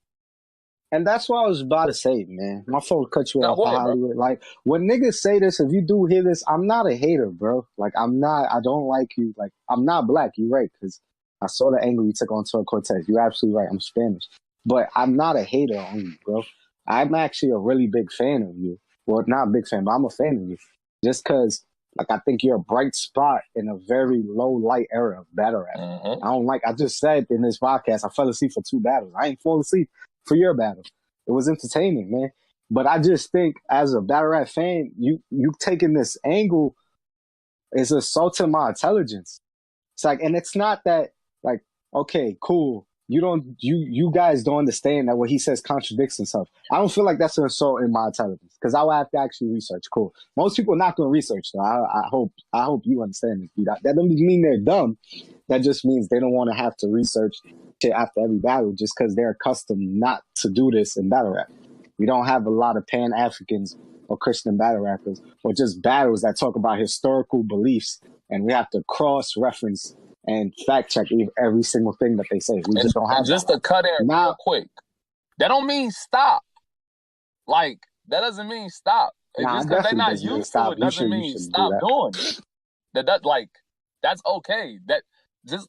And that's what I was about to say, man. My phone cut you off, Hollywood. Like, when niggas say this, if you do hear this, I'm not a hater, bro. Like, I don't like you. Like, I'm not black. You're right, because I saw the angle you took on Toro Cortez. You're absolutely right. I'm Spanish. But I'm not a hater on you, bro. I'm actually a really big fan of you. Well, not a big fan, but I'm a fan of you. Just because Like, I think you're a bright spot in a very low light era of battle rap. Mm-hmm. I just said in this podcast, I fell asleep for 2 battles. I ain't falling asleep for your battle. It was entertaining, man. But I just think as a battle rap fan, you taking this angle is assaulting my intelligence. It's like, and it's not that like, okay, cool. You guys don't understand that what he says contradicts himself. I don't feel like that's an assault in my intelligence because I would have to actually research. Cool. Most people are not going to research though. I hope you understand this. That doesn't mean they're dumb. That just means they don't want to have to research shit after every battle just because they're accustomed not to do this in battle rap. We don't have a lot of Pan-Africans or Christian battle rappers or just battles that talk about historical beliefs and we have to cross-reference and fact-check every single thing that they say. We just don't have just to cut in now, real quick. That don't mean stop. Like, that doesn't mean stop. Just because they're not used to it doesn't mean stop doing it. That's okay. That just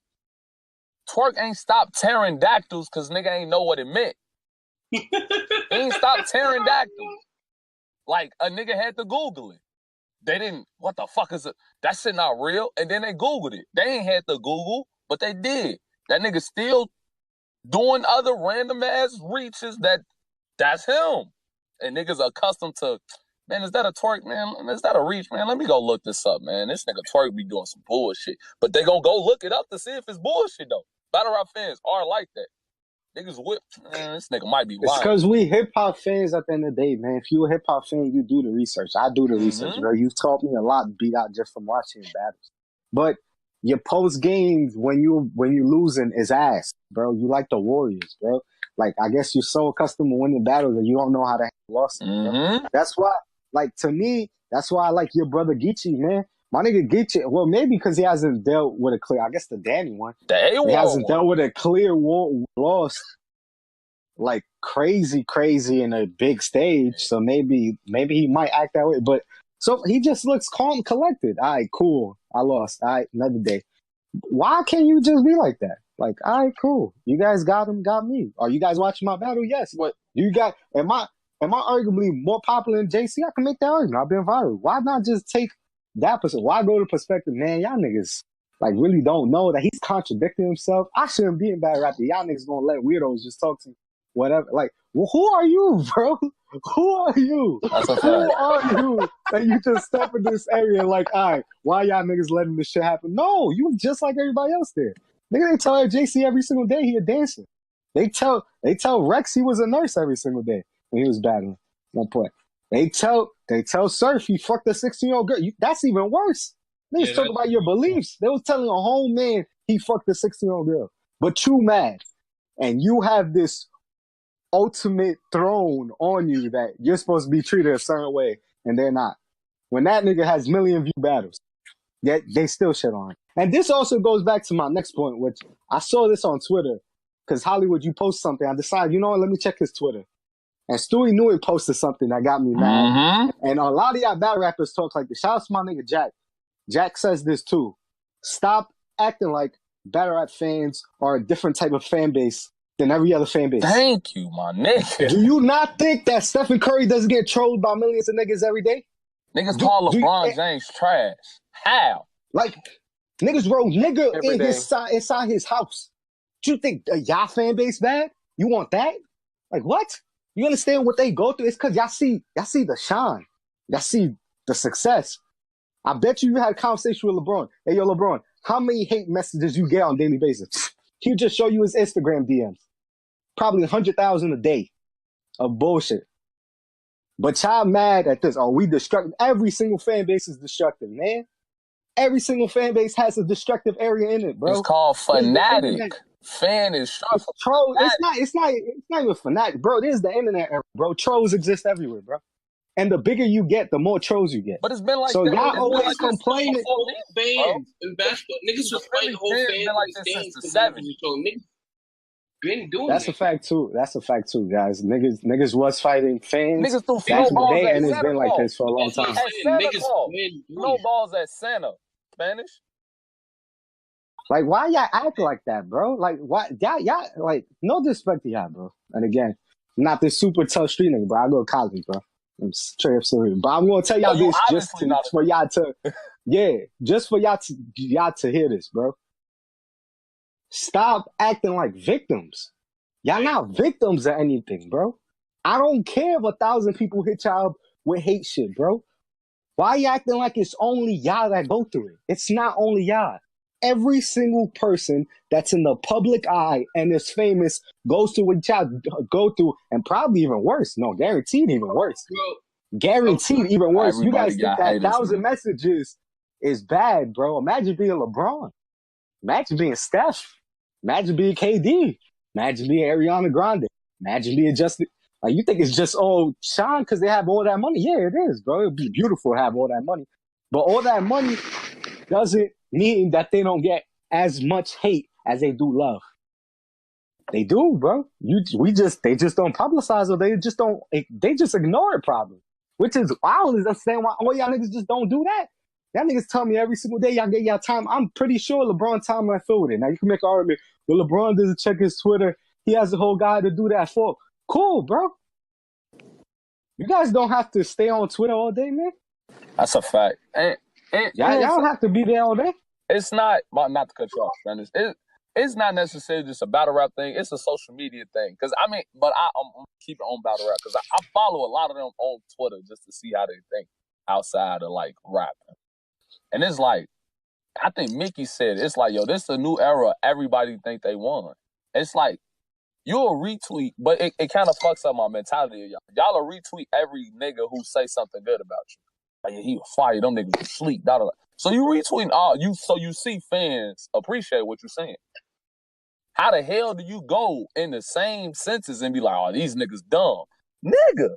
Twerk ain't stopped tearing dactyls because nigga ain't know what it meant. He ain't stopped tearing dactyls. Like, a nigga had to Google it. They didn't, what the fuck is it? That shit not real. And then they Googled it. They ain't had to Google, but they did. That nigga still doing other random ass reaches that's him. And niggas accustomed to, man, is that a twerk, man? Is that a reach, man? Let me go look this up, man. This nigga Twerk be doing some bullshit. But they gonna go look it up to see if it's bullshit, though. Battle rap fans are like that. Niggas whip, man, this nigga might be lying. It's because we hip-hop fans at the end of the day, man. If you're a hip-hop fan, you do the research. I do the research, bro. You've taught me a lot, bdot, just from watching battles. But your post-games, when you losing, is ass, bro. You like the Warriors, bro. Like, I guess you're so accustomed to winning battles that you don't know how to handle losses, bro. That's why, like, to me, that's why I like your brother Geechee, man. My nigga Geechee, well, maybe because he hasn't dealt with a clear, I guess the Danny one. He hasn't dealt with a clear loss like crazy in a big stage. So maybe he might act that way. But so he just looks calm, collected. All right, cool. I lost. All right, another day. Why can't you just be like that? Like, all right, cool. You guys got him, got me. Are you guys watching my battle? Yes. What you got? Am I arguably more popular than JC? I can make that argument. I've been viral. Why not just take that person? Why go to perspective, man? Y'all niggas like really don't know that he's contradicting himself. I shouldn't be in bad rap. Y'all niggas gonna let weirdos just talk to me. Whatever. Like, well, who are you, bro? Who are you? That's a fact. Who are you that you just step in this area and like, all right, why y'all niggas letting this shit happen? No, you just like everybody else there. Nigga, they tell JC every single day he a dancer. They tell Rex he was a nurse every single day when he was battling. 1 point. They tell Surf he fucked a 16-year-old girl. That's even worse. They talk about your beliefs. They was telling a whole man he fucked a 16-year-old girl. But you mad. And you have this ultimate throne on you that you're supposed to be treated a certain way, and they're not. When that nigga has million view battles, yet they still shit on him. And this also goes back to my next point, which I saw this on Twitter, because Hollywood, you post something. I decided, you know what, let me check his Twitter. And Stewie knew he posted something that got me mad. And a lot of y'all battle rappers talk like this. Shout out to my nigga Jack. Jack says this too. Stop acting like battle rap fans are a different type of fan base than every other fan base. Thank you, my nigga. Do you not think that Stephen Curry doesn't get trolled by millions of niggas every day? Niggas call LeBron James trash. How? Like, niggas wrote nigga inside his house. Do you think y'all fan base bad? You want that? Like, what? You understand what they go through? It's because y'all see the shine. Y'all see the success. I bet you had a conversation with LeBron. Hey, yo, LeBron, how many hate messages you get on a daily basis? He'll just show you his Instagram DMs. Probably 100,000 a day of bullshit. But y'all mad at this. Oh, we destructive. Every single fan base is destructive, man. Every single fan base has a destructive area in it, bro. It's called fanatic. Fan is sharp. Troll. It's not even fanatic, bro. This is the internet era, bro. Trolls exist everywhere, bro. And the bigger you get, the more trolls you get. But it's been like so that. y'all always complaining. Fans in basketball, niggas was fighting whole fans like this since the 70s. Niggas been doing That's a fact too. That's a fact too, guys. Niggas was fighting fans. Niggas threw back in the snowballs day, at and it's Santa been like Claus. this for a long time. At Santa Claus. Snowballs at Santa. Spanish. Like, why y'all act like that, bro? Like, why y'all like no disrespect to y'all, bro. And again, I'm not this super tough street nigga, bro. I go to college, bro. I'm straight up serious. But I'm gonna tell y'all you this just obviously not for y'all to, just for y'all to hear this, bro. Stop acting like victims. Y'all not victims of anything, bro. I don't care if 1,000 people hit y'all up with hate shit, bro. Why you acting like it's only y'all that go through it? It's not only y'all. Every single person that's in the public eye and is famous goes through what y'all go through, and probably even worse. No, guaranteed even worse. Guaranteed even worse. You Everybody guys think got that haters, 1,000 man. messages is bad, bro? Imagine being LeBron. Imagine being Steph. Imagine being KD. Imagine being Ariana Grande. Imagine being Justin. Like, you think it's just, Sean, because they have all that money? Yeah, it is, bro. It'd be beautiful to have all that money. But all that money doesn't mean that they don't get as much hate as they do love. They do, bro. They just don't publicize, or they just ignore it, probably. Which is, I don't understand why all y'all niggas just don't do that. Y'all niggas tell me every single day y'all get y'all time. I'm pretty sure LeBron time might fill with it. Now you can make an argument, well, LeBron doesn't check his Twitter. He has a whole guy to do that for. Cool, bro. You guys don't have to stay on Twitter all day, man. That's a fact. Y'all don't have to be there all day. It's not to cut you off, man. It's not necessarily just a battle rap thing. It's a social media thing. Cause I mean, but I'm keeping on battle rap because I follow a lot of them on Twitter just to see how they think outside of like rapping. And it's like, I think Mickey said, it's like, yo, this is a new era. Everybody think they won. It's like, you'll retweet, but it kind of fucks up my mentality of y'all. Y'all will retweet every nigga who say something good about you. Like, yeah, he was fire, them niggas was sleep. Da, da, da. So you retweeting so you see fans appreciate what you're saying. How the hell do you go in the same sentence and be like, oh, these niggas dumb? Nigga,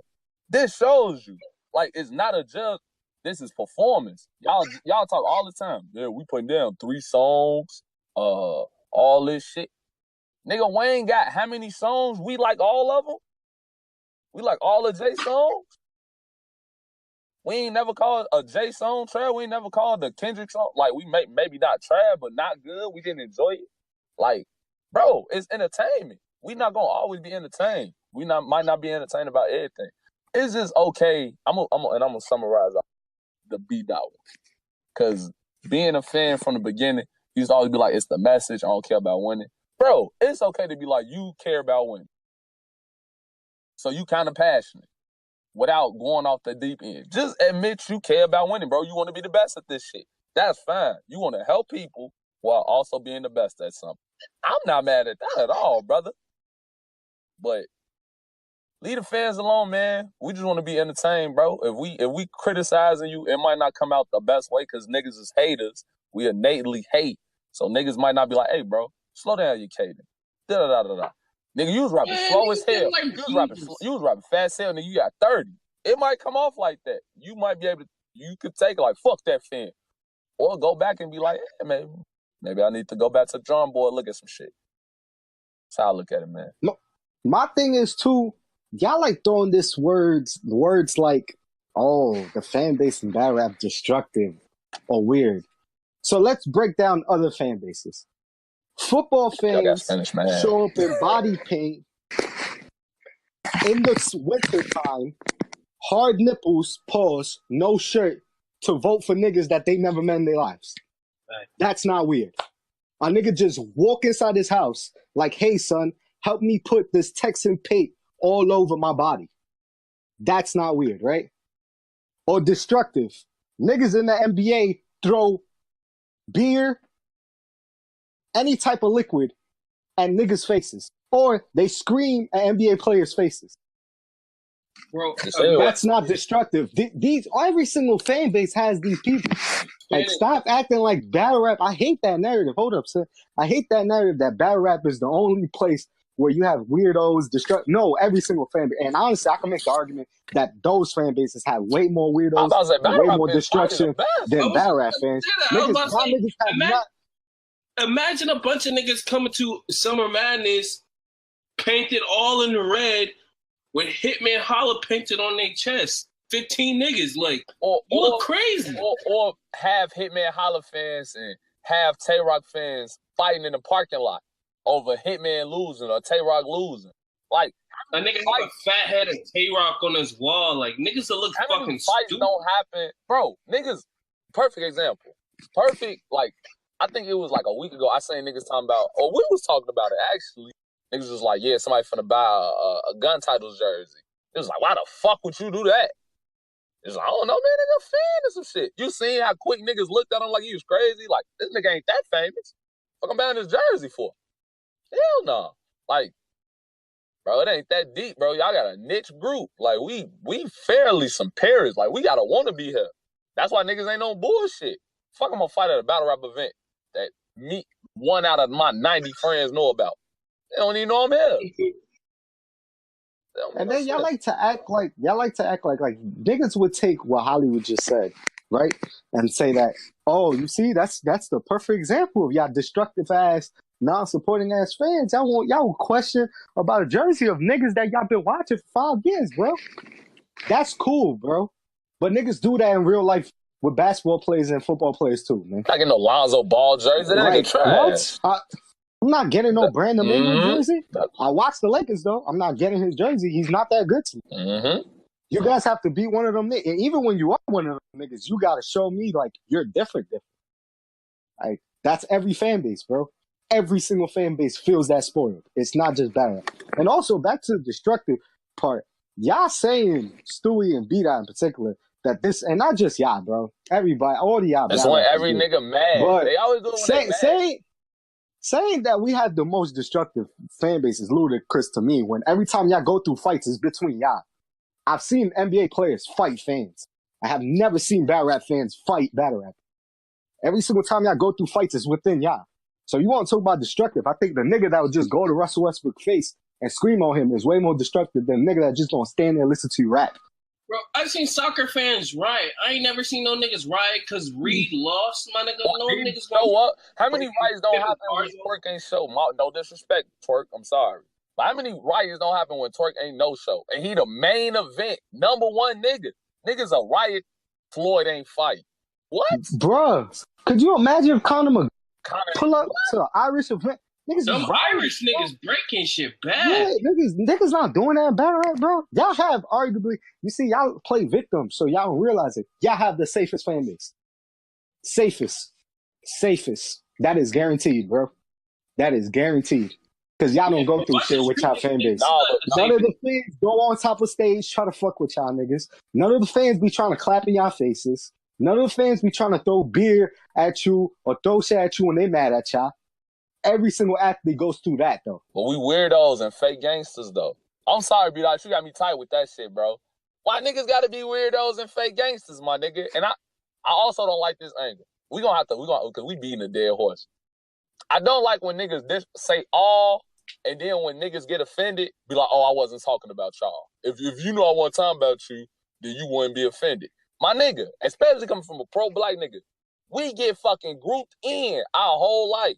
this shows you. Like, it's not a judge. This is performance. Y'all talk all the time. Yeah, we putting down 3 songs, all this shit. Nigga, Wayne got how many songs? We like all of them? We like all of Jay songs? We ain't never called a Jay song trash. We ain't never called the Kendrick song. Like, we maybe not trash, but not good. We didn't enjoy it. Like, bro, it's entertainment. We not gonna always be entertained. Might not be entertained about everything. It's just okay. I'm gonna summarize the bdot one. Cause being a fan from the beginning, he used to always be like, it's the message. I don't care about winning. Bro, it's okay to be like, you care about winning. So you kind of passionate without going off the deep end. Just admit you care about winning, bro. You want to be the best at this shit. That's fine. You want to help people while also being the best at something. I'm not mad at that at all, brother. But leave the fans alone, man. We just want to be entertained, bro. If we criticizing you, it might not come out the best way because niggas is haters. We innately hate. So niggas might not be like, hey, bro, slow down your cadence. Da-da-da-da-da. Nigga, you was rapping slow as hell. Like you was rapping fast as hell, nigga. You got 30. It might come off like that. You might be able to, you could take it like, fuck that fan. Or go back and be like, hey, maybe I need to go back to the drawing board, look at some shit. That's how I look at it, man. No, my thing is, too, y'all like throwing this words like, oh, the fan base in battle rap destructive or weird. So let's break down other fan bases. Football fans show up in body paint in the winter time, hard nipples, pause, no shirt, to vote for niggas that they never met in their lives. Right. That's not weird. A nigga just walk inside his house like, hey, son, help me put this Texan paint all over my body. That's not weird, right? Or destructive. Niggas in the NBA throw beer, any type of liquid, at niggas' faces. Or they scream at NBA players' faces. Bro, that's not destructive. Every single fan base has these people. Like, stop acting like battle rap. I hate that narrative. Hold up, son. I hate that narrative that battle rap is the only place where you have weirdos, No, every single fan base. And honestly, I can make the argument that those fan bases have way more weirdos and way more destruction than battle rap fans. Imagine a bunch of niggas coming to Summer Madness painted all in red with Hitman Holla painted on their chest. 15 niggas, like, you look crazy. Or have Hitman Holla fans and have Tay-Rock fans fighting in the parking lot over Hitman losing or Tay-Rock losing. Like, a nigga have a fat head of Tay-Rock on his wall. Like, niggas will look how many fucking fights stupid. don't happen, bro? Niggas, perfect example. Perfect, like, I think it was like a week ago. I seen niggas talking about, or we was talking about it actually. Niggas was like, yeah, somebody finna buy a gun titles jersey. It was like, why the fuck would you do that? It's like, I don't know, man, nigga, a fan or some shit. You seen how quick niggas looked at him like he was crazy? Like, this nigga ain't that famous. Fuck, I'm buying his jersey for? Hell no. Like, bro, it ain't that deep, bro. Y'all got a niche group. Like, we fairly some parents. Like, we gotta want to be here. That's why niggas ain't no bullshit. Fuck, I'm gonna fight at a battle rap event that me, one out of my 90 friends know about. They don't even know I'm here. And then y'all like to act like niggas would take what Hollywood just said, right? And say that, oh, you see, that's the perfect example of y'all destructive ass, non-supporting ass fans. Y'all will question about a jersey of niggas that y'all been watching for 5 years, bro. That's cool, bro. But niggas do that in real life with basketball players and football players too, man. Not getting no Lonzo Ball jersey. That nigga trash. What? I'm not getting no Brandon Ingram jersey. I watch the Lakers, though. I'm not getting his jersey. He's not that good to me. You guys have to be one of them niggas. And even when you are one of them niggas, you got to show me, like, you're different. Like, that's every fan base, bro. Every single fan base feels that spoiled. It's not just bad. And also, back to the destructive part, y'all saying, Stewie and bdot in particular, that this, and not just y'all, bro. Everybody, all of y'all. That's when every nigga mad. But they always do it when they mad. Saying that we have the most destructive fan base is ludicrous to me when every time y'all go through fights, it's between y'all. I've seen NBA players fight fans. I have never seen battle rap fans fight battle rap. Every single time y'all go through fights, it's within y'all. So you want to talk about destructive? I think the nigga that would just go to Russell Westbrook's face and scream on him is way more destructive than the nigga that just gonna stand there and listen to you rap. Bro, I've seen soccer fans riot. I ain't never seen no niggas riot because Reed lost, my nigga. No niggas know what? How many riots don't happen when Twerk ain't show? No disrespect, Twerk. I'm sorry. But how many riots don't happen when Twerk ain't no show? And he the main event, #1 nigga. Niggas a riot, Floyd ain't fight. What? Bruh, could you imagine if Conor pull up to an Irish event? Niggas Some Irish niggas breaking shit bad. Yeah, niggas not doing that in battle rap, bro. Y'all have arguably, you see, y'all play victim, so y'all don't realize it. Y'all have the safest fan base. Safest. That is guaranteed, bro. That is guaranteed. Because y'all don't go through shit with y'all fan base. None of the fans go on top of stage try to fuck with y'all niggas. None of the fans be trying to clap in y'all faces. None of the fans be trying to throw beer at you or throw shit at you when they mad at y'all. Every single athlete goes through that, though. But we weirdos and fake gangsters, though. I'm sorry, bdot. You got me tight with that shit, bro. Why niggas gotta be weirdos and fake gangsters, my nigga? And I also don't like this angle. Because we beating a dead horse. I don't like when niggas say all, and then when niggas get offended, be like, oh, I wasn't talking about y'all. If you know I wasn't talking about you, then you wouldn't be offended. My nigga, especially coming from a pro-black nigga, we get fucking grouped in our whole life.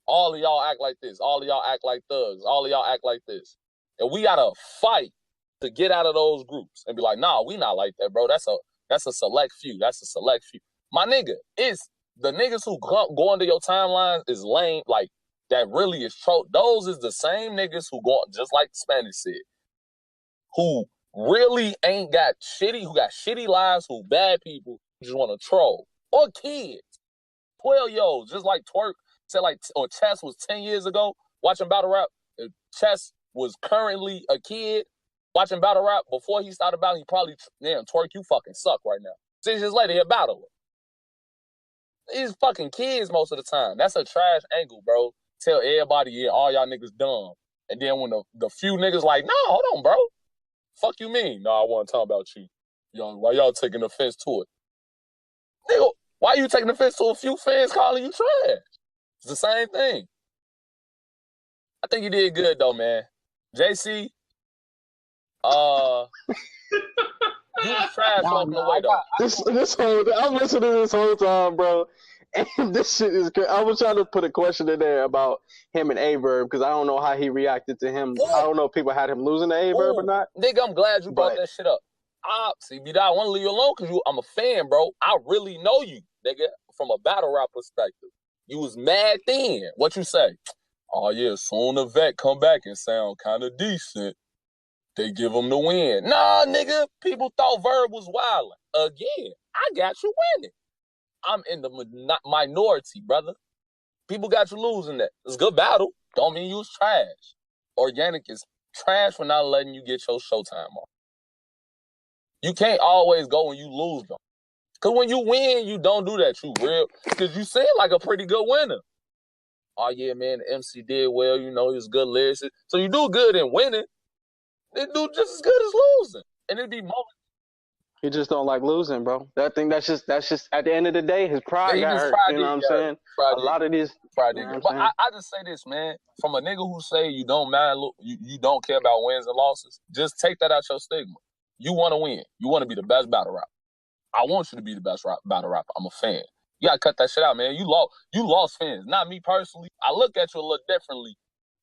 All of y'all act like this. All of y'all act like thugs. All of y'all act like this. And we gotta fight to get out of those groups and be like, nah, we not like that, bro. That's a select few. That's a select few. My nigga, it's the niggas who go into your timelines is lame. Like, that really is troll. Those is the same niggas who go, just like Spanish said, who really ain't got who got shitty lives, who bad people, who just want to troll. Or kids. 12-year-olds, just like Twerk said, like, or Chess was 10 years ago watching battle rap. If Chess was currently a kid watching battle rap before he started battling, he probably, damn, Twerk, you fucking suck right now. 6 years later, he a battler. These fucking kids most of the time. That's a trash angle, bro. Tell everybody, yeah, all y'all niggas dumb. And then when the few niggas like, no, hold on, bro. Fuck you mean? No, I wasn't talking about you. Why y'all taking offense to it? Nigga, why you taking offense to a few fans calling you trash? It's the same thing. I think you did good though, man. JC, you was trash walking away though. I'm listening to this whole time, bro. And this shit is crazy. I was trying to put a question in there about him and Averb because I don't know how he reacted to him. I don't know if people had him losing to Averb or not. Nigga, I'm glad you brought that shit up. See, bdot, I want to leave you alone because I'm a fan, bro. I really know you, nigga, from a battle rap perspective. You was mad then. What you say? Oh yeah, soon the vet come back and sound kind of decent. They give him the win. Nah, nigga, people thought Verb was wildin'. Again, I got you winning. I'm in the minority, brother. People got you losing that. It's a good battle. Don't mean you was trash. Organic is trash for not letting you get your showtime on. You can't always go when you lose them. Because when you win, you don't do that. You real. Because you seem like a pretty good winner. Oh, yeah, man, the MC did well. You know, he was good lyricist. So you do good in winning. They do just as good as losing. And it'd be moments. He just don't like losing, bro. That's just at the end of the day, his pride got hurt. You know what I'm saying? A lot of these. But I just say this, man. From a nigga who say you don't mind, you don't care about wins and losses, just take that out your stigma. You want to win. You want to be the best battle rapper. I want you to be the best battle rapper. I'm a fan. You gotta cut that shit out, man. You lost fans. Not me personally. I look at you a little differently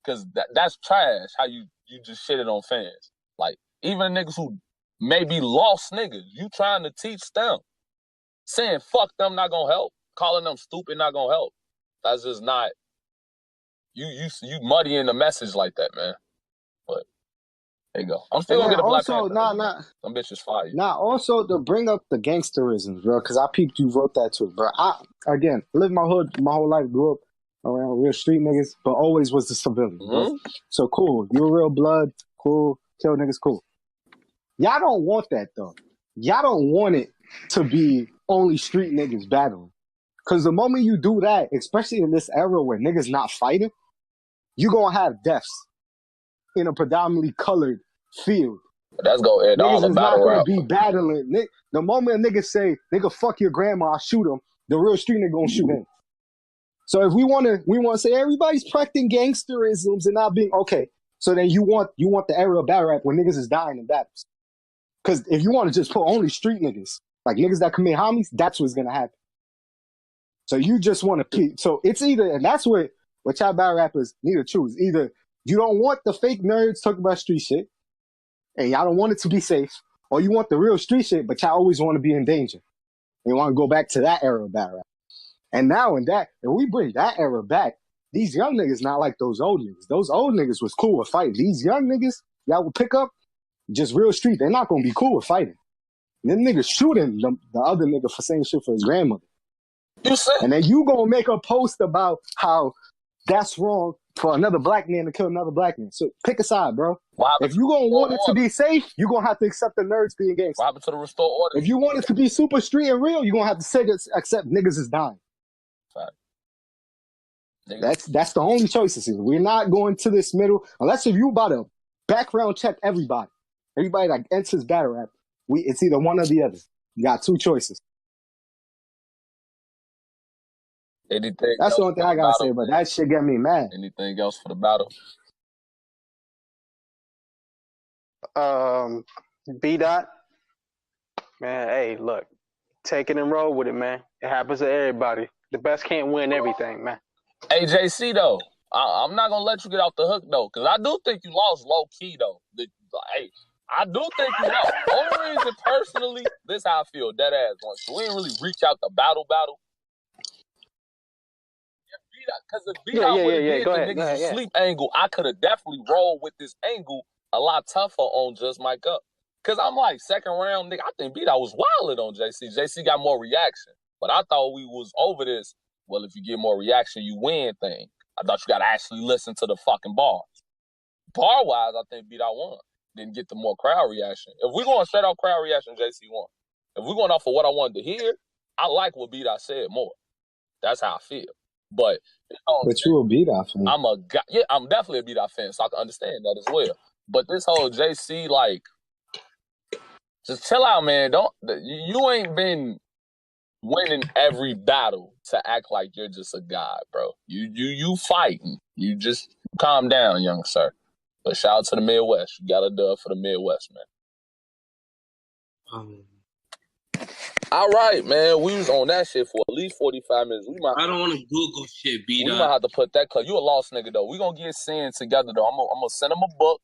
because that's trash how you just shitted on fans. Like, even niggas who maybe lost niggas, you trying to teach them. Saying fuck them not gonna help. Calling them stupid not gonna help. That's just not you muddying the message like that, man. But there you go. I'm still gonna get a Black Panther. Some bitches fire. Also to bring up the gangsterism, bro, because I peeped you wrote that too, bro. I lived my hood my whole life, grew up around real street niggas, but always was the civilian, bro. So cool, you a real blood, cool, kill niggas, cool. Y'all don't want that though. Y'all don't want it to be only street niggas battling. Because the moment you do that, especially in this era where niggas not fighting, you gonna have deaths in a predominantly colored field. That's gonna end all the battle rap. Niggas is not gonna be battling. The moment a nigga say, nigga, fuck your grandma, I'll shoot him, the real street nigga gonna shoot him. So if we wanna say everybody's practicing gangsterisms and not being okay, so then you want the era of battle rap when niggas is dying in battles. Because if you want to just put only street niggas, like niggas that commit homies, that's what's gonna happen. So you just want to so it's either, and that's what y'all battle rappers need to choose. Either you don't want the fake nerds talking about street shit, and y'all don't want it to be safe, or you want the real street shit, but y'all always want to be in danger. You want to go back to that era of battle rap. And now if we bring that era back, these young niggas not like those old niggas. Those old niggas was cool with fighting. These young niggas, y'all will pick up just real street. They're not gonna be cool with fighting. And them niggas shooting the other nigga for saying shit for his grandmother. And then you gonna make a post about how that's wrong for another black man to kill another black man. So pick a side, bro. If you gonna want it to be safe, you gonna have to accept the nerds being gangster. What happened to the restore order? If you want it to be super street and real, you gonna have to accept niggas is dying. That's the only choices here. We're not going to this middle unless if you about to background check everybody that enters battle rap. It's either one or the other. You got two choices. That's the only thing I gotta say, but that shit get me mad. Anything else for the battle? bdot, man. Hey, look, take it and roll with it, man. It happens to everybody. The best can't win everything, man. Hey, JC, though, I'm not gonna let you get off the hook though, because I do think you lost low key though. Hey, I do think you lost. Only reason personally, this how I feel, dead ass. So we didn't really reach out the battle. Because if bdot would have did the niggas sleep angle, I could have definitely rolled with this angle a lot tougher on Just Mike Up. Because I'm like, second round, nigga, I think bdot was wilding on JC. JC got more reaction. But I thought we was over this, well, if you get more reaction, you win thing. I thought you got to actually listen to the fucking bars. Bar-wise, I think bdot won. Didn't get the more crowd reaction. If we're going straight out crowd reaction, JC won. If we're going off of what I wanted to hear, I like what bdot said more. That's how I feel. But you a bdot fan. I'm definitely a bdot fan, so I can understand that as well. But this whole JC, like, just chill out, man. You ain't been winning every battle to act like you're just a god, bro. You fighting. You just calm down, young sir. But shout out to the Midwest. You got a dub for the Midwest, man. All right, man. We was on that shit for at least 45 minutes. I don't want to Google shit, bdot. We might have to put that, because you a lost nigga, though. We going to get Sin together, though. I'm going to send him a book.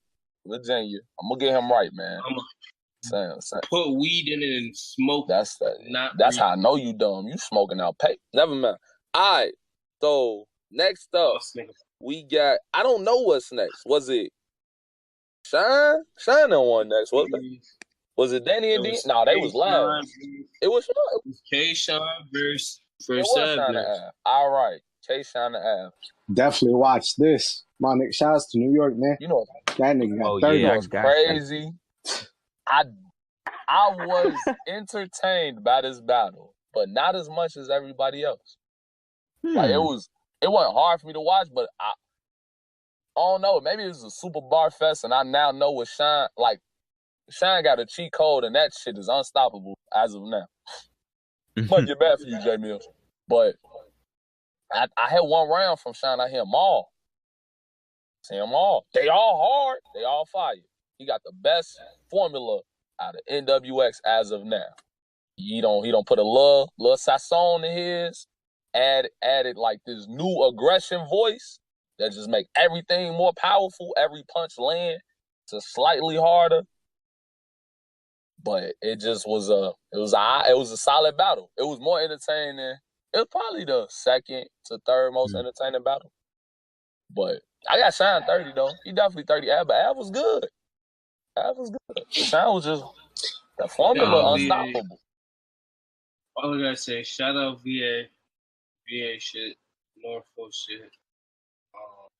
Virginia. I'm going to get him right, man. I'm going to put weed in it and smoke. That's how I know you dumb. You smoking out paper. Never mind. All right. So, next up, we got. I don't know what's next. Was it Shine? Shine done won next, wasn't it? Was it Danny and D? No, they was last. It was Shine. K-Shine versus It was Shine and Ave. Ave. All right, K-Shine and Ave. Definitely watch this. My nigga, shouts to New York, man. You know that nigga got 30. You know what's crazy? I was entertained by this battle, but not as much as everybody else. Like it wasn't hard for me to watch, but I don't know. Maybe it was a super bar fest, and I now know what Shine like. Shine got a cheat code, and that shit is unstoppable as of now. Might get bad for you, J Mills, but I had one round from Shine. I hear them all. See them all. They all hard. They all fire. He got the best formula out of NWX as of now. He don't put a little sazon in his. Added like this new aggression voice that just make everything more powerful. Every punch land to slightly harder. But it just was a solid battle. It was more entertaining than it was probably the second to third most entertaining battle. But I got Shine 30 though. He definitely 30 but Av was good. Av was good. Shine was just the formula unstoppable. All I gotta say, shout out VA shit, Norfolk shit.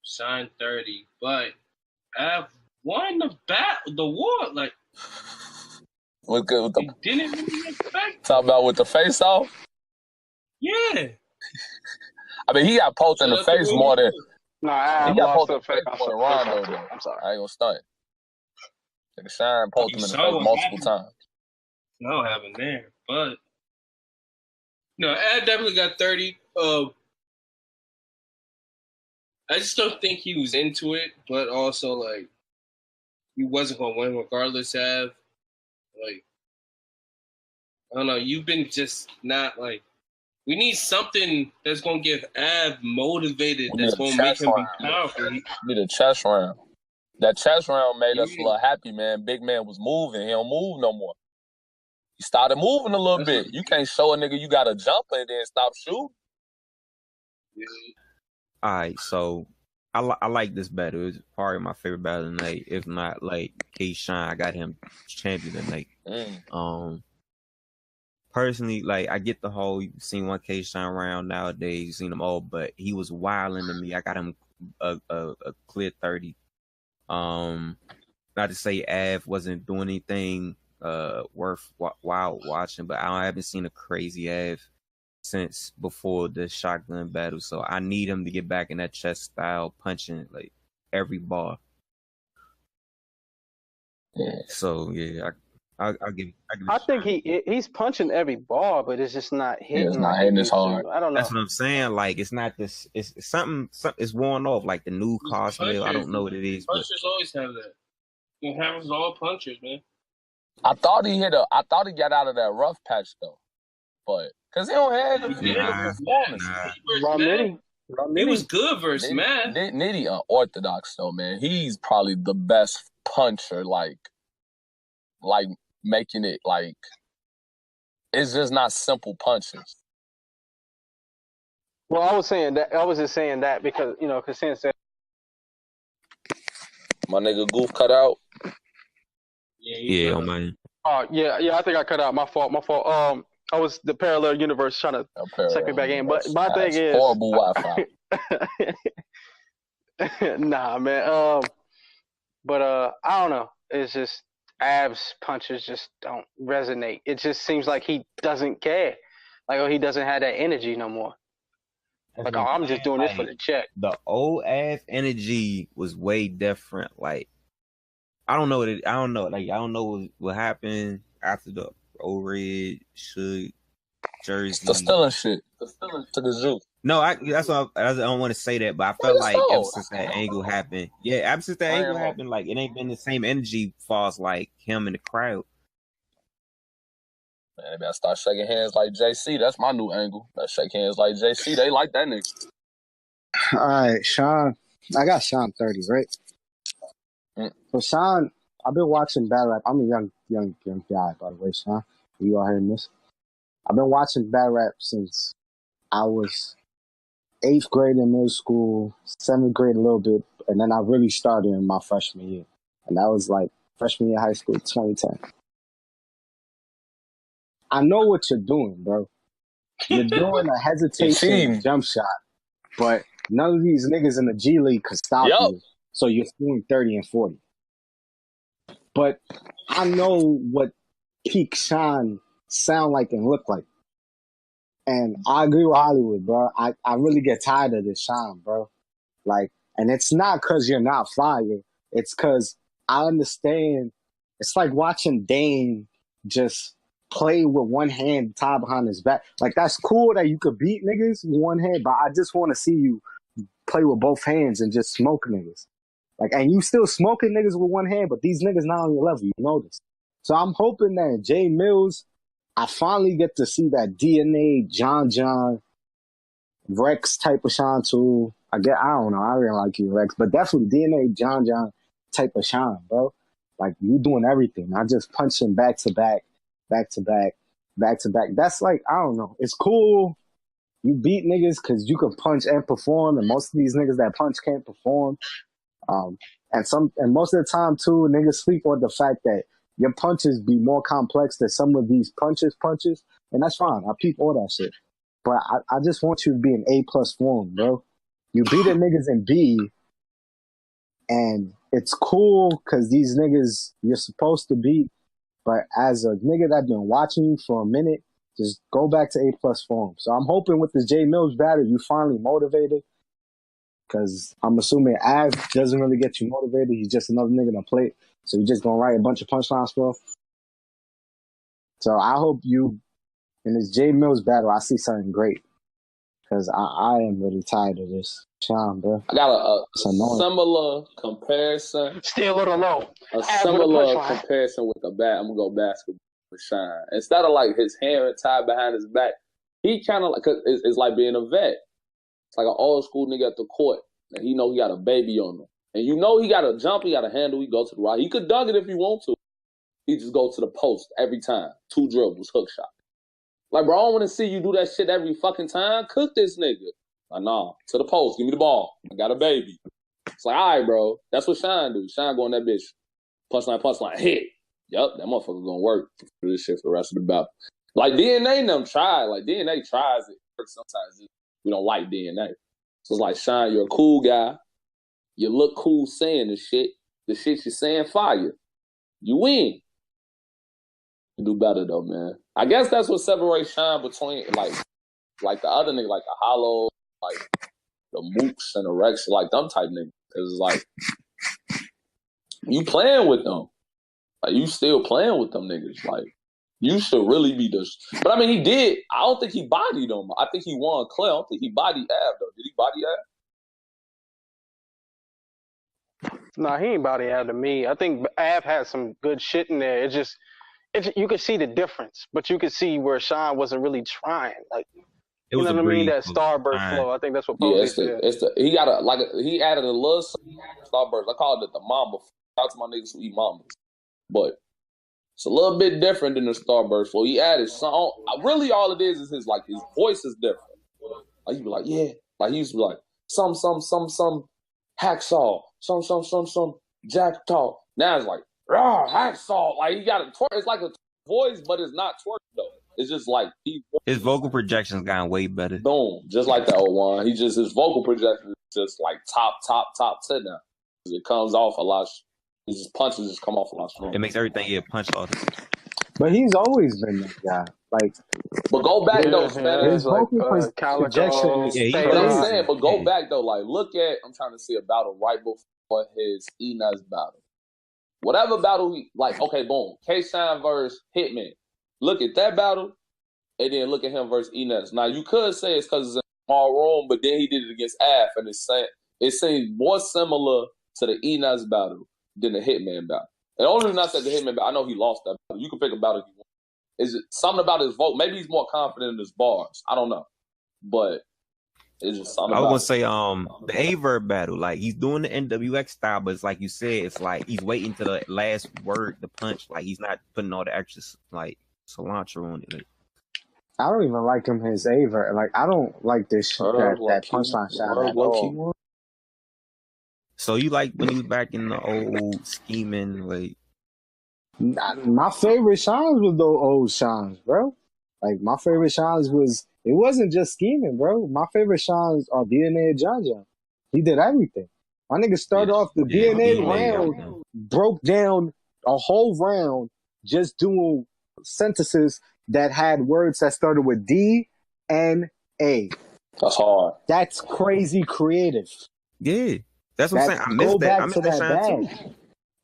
Shine 30, but Av won the war. Like with the didn't really expect. Talk about with the face off. Yeah. I mean, he got poked in the face more than. No, I got poked in the face more than Rondo. I'm sorry. I ain't gonna stunt. Nigga Shine poked him in the face multiple times. No happened there, but no, Ad definitely got 30. I just don't think he was into it, but also like he wasn't gonna win regardless. Av, like I don't know, you've been just not like. We need something that's gonna get Av motivated. That's gonna make him be powerful. We need a chess round. That chess round made us a little happy, man. Big man was moving. He don't move no more. He started moving a little bit. You can't show a nigga you got a jumper and then stop shooting. Yeah. All right, so I like this battle. It's probably my favorite battle tonight. If not, like K-Shine, I got him champion tonight. Personally, like I get the whole you've seen one K-Shine round nowadays, you've seen them all, but he was wilding to me. I got him a clear 30. Not to say Av wasn't doing anything worthwhile watching, but I haven't seen a crazy Av since before the shotgun battle. So I need him to get back in that chess style, punching like every bar. So yeah, I think he's punching every bar, but it's just not hitting. It's not hitting as hard. I don't know. That's what I'm saying. Like it's not this. It's something. It's worn off. Like the new Cosmill. I don't know what it is. Punchers always have that. It happens all punchers, man. I thought he got out of that rough patch though, but because he don't have the performance. He was good versus Matt. Nitty unorthodox though, man. He's probably the best puncher. Like making it like it's just not simple punches. Well, I was just saying that because because since my nigga Goof cut out. Yeah, man. Oh yeah, I think I cut out. My fault. I was the parallel universe trying to check me back in. But my thing is horrible Wi-Fi. Nah, man. But I don't know. It's just Av's punches just don't resonate. It just seems like he doesn't care. Like he doesn't have that energy no more. Like I'm just doing this for the check. The old Av energy was way different. Like I don't know. Like I don't know what happened after the old red should jersey. The stealing shit. The stealing to the zoo. No, I don't want to say that, but I felt like ever since that angle happened, like it ain't been the same energy falls like him in the crowd. Man, they better start shaking hands like JC. That's my new angle. Let's shake hands like JC. They like that nigga. All right, Sean. I got Sean 30, right? So Sean, I've been watching battle rap. I'm a young guy, by the way, Sean. You all hearing this? I've been watching battle rap since I was 8th grade in middle school, 7th grade a little bit, and then I really started in my freshman year. And that was like freshman year of high school, 2010. I know what you're doing, bro. You're doing a hesitation jump shot, but none of these niggas in the G League could stop you. So you're scoring 30 and 40. But I know what peak shine sound like and look like. And I agree with Hollywood, bro. I really get tired of this shine, bro. Like, and it's not because you're not fire. It's because I understand. It's like watching Dame just play with one hand tied behind his back. Like, that's cool that you could beat niggas with one hand, but I just want to see you play with both hands and just smoke niggas. Like, and you still smoking niggas with one hand, but these niggas not on your level. You know this. So I'm hoping that Jay Mills, I finally get to see that DNA, John, Rex type of shine too. I don't know. I really like you, Rex, but definitely DNA, John type of shine, bro. Like, you doing everything. Not just punching back to back. That's like, I don't know. It's cool. You beat niggas because you can punch and perform, and most of these niggas that punch can't perform. And most of the time too, niggas sleep on the fact that your punches be more complex than some of these punches, and that's fine. I peep all that shit. But I just want you to be in A+ form, bro. You beat the niggas in B, and it's cool because these niggas you're supposed to beat. But as a nigga that been watching you for a minute, just go back to A+ form. So I'm hoping with this Jay Mills battle, you finally motivated. Because I'm assuming Av doesn't really get you motivated. He's just another nigga to play. So you're just going to write a bunch of punchlines for him. So I hope you, in this Jay Mills battle, I see something great. Because I am really tired of this. Sean, bro. I got a similar comparison. Still a little low. A similar comparison with the bat. I'm going to go basketball with Sean. Instead of like his hair tied behind his back, he kind of like, cause it's like being a vet. It's like an old school nigga at the court, and he know he got a baby on him. And you know he got to jump, he got to handle, he go to the right. He could dunk it if he want to. He just go to the post every time. 2 dribbles, hook shot. Like, bro, I don't want to see you do that shit every fucking time. Cook this nigga. Like, nah, to the post, give me the ball. I got a baby. It's like, all right, bro. That's what Shine do. Shine go on that bitch. Punchline, hit. Yup, that motherfucker gonna work for this shit for the rest of the battle. Like, DNA and them try. Like, DNA tries it. Sometimes we don't like DNA. So it's like, Shine, you're a cool guy. You look cool saying this shit. The shit you're saying fire. You win. You do better though, man. I guess that's what separates Shine between like the other nigga, like the Hollow, like the Mooks and the Rex, like them type niggas. Cause it's like you playing with them. Like you still playing with them niggas. Like you should really be this. But I mean, he did. I don't think he bodied them. I think he won Clay. I don't think he bodied Av though. Did he body Av? Nah, he ain't body Av to me. I think Av had some good shit in there. You could see the difference, but you could see where Sean wasn't really trying. Like, you know what I mean? That starburst flow. I think that's what Posey said. He got he added a little starburst. I called it the mamba. Shout out to my niggas who eat mambas. But it's a little bit different than the starburst flow. He added some. Really, all it is his voice is different. Like he'd be like, yeah. Like he used to be like, some hacksaw, some jack talk. Now it's like, rah, hacksaw. Like he got a twerk. It's like a voice, but it's not twerk though. It's just like his vocal projection's gotten way better. Boom, just like the old one. His vocal projection is just like top 10 now. It comes off a lot. His punches just come off a lot stronger. It makes everything get punched off. But he's always been that guy. Like, but go back though, his vocal projection. Yeah, but I'm saying, but go back though. Like, look at. I'm trying to see a battle right before his Enas battle. Whatever battle he like. Okay, boom. K-Shine versus Hitman. Look at that battle, and then look at him versus Enas. Now you could say it's because it's in a small room, but then he did it against Af, and it seems more similar to the Enas battle than the Hitman battle. And the only reason I said the Hitman battle, I know he lost that battle. You can pick a battle if you want. Is it something about his vote? Maybe he's more confident in his bars. I don't know, but it's just something. I was gonna say the Averb battle, like he's doing the NWX style, but it's like you said, it's like he's waiting to the last word to punch. Like he's not putting all the extra like cilantro on it. I don't even like him his Aver. Like I don't like this that punchline sound at all. So you like when he was back in the old scheming, like My favorite shines was those old shines, bro. Like my favorite shines it wasn't just scheming, bro. My favorite shines are DNA and John John. He did everything. My nigga started off the DNA round, broke down a whole round just doing sentences that had words that started with D and A. That's hard. That's crazy creative. yeah. That's what I'm saying. I missed that. I missed that shine too.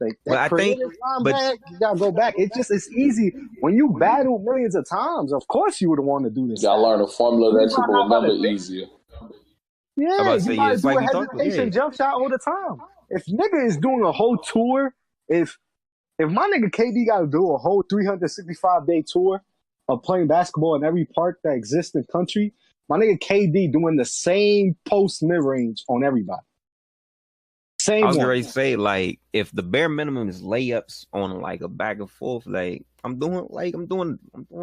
Like But I think, bag, you gotta go back. It's easy when you battle millions of times. Of course, you would want to do this. You gotta learn a formula that you can remember easier. Yeah, you gotta do like a hesitation jump shot all the time. If nigga is doing a whole tour, if my nigga KD got to do a whole 365-day tour of playing basketball in every park that exists in the country, my nigga KD doing the same post mid range on everybody. Same I was one. ready to say, like, if the bare minimum is layups on like a back and forth, like I'm doing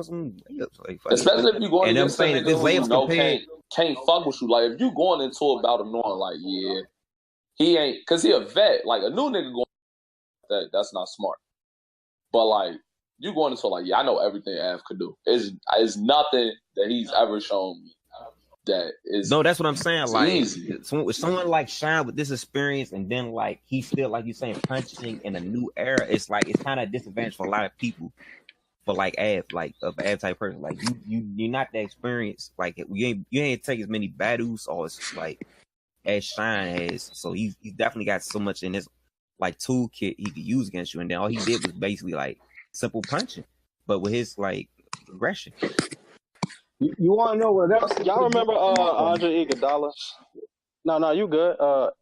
some layups, like especially if you're going against a nigga who layups can't fuck with you. Like if you going into a battle knowing like, yeah, he ain't, because he a vet. Like a new nigga going that's not smart. But like you going into like, yeah, I know everything Av could do. It's nothing that he's ever shown me that is. No, that's what I'm saying. Like easy. Someone like Shine with this experience, and then like he's still, like you saying, punching in a new era. It's like it's kind of a disadvantage for a lot of people. For like Av, like of Av type person, like you're not that experienced. Like you ain't take as many battles or it's like as Shine has. So he's definitely got so much in his like toolkit he could use against you. And then all he did was basically like simple punching, but with his like aggression. You want to know what else? Y'all remember Andre Iguodala? No, you good.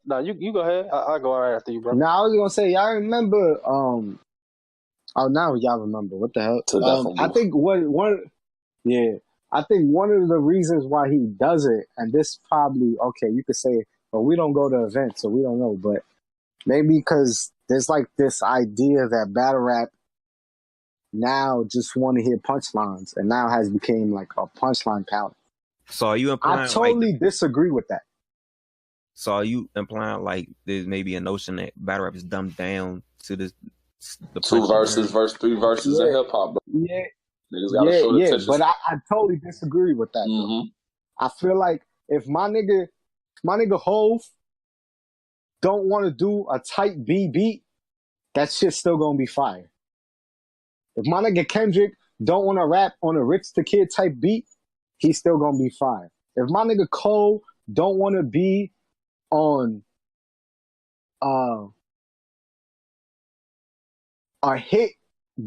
No, you go ahead. I'll go right after you, bro. Now I was gonna say, y'all remember? Oh, now y'all remember. What the hell? I think I think one of the reasons why he does it, and this probably you could say, well, we don't go to events, so we don't know, but maybe because there's like this idea that battle rap now just want to hear punchlines, and now has become like a punchline palette. So are you implying? I totally disagree with that. So are you implying like there's maybe a notion that battle rap is dumbed down to the 2 verses, 3 verses in hip hop, bro? Yeah, niggas gotta show the attention. But I totally disagree with that. Mm-hmm. I feel like if my nigga Hove don't want to do a tight B beat, that shit's still gonna be fire. If my nigga Kendrick don't want to rap on a Rich the Kid type beat, he's still gonna be fire. If my nigga Cole don't want to be on a hit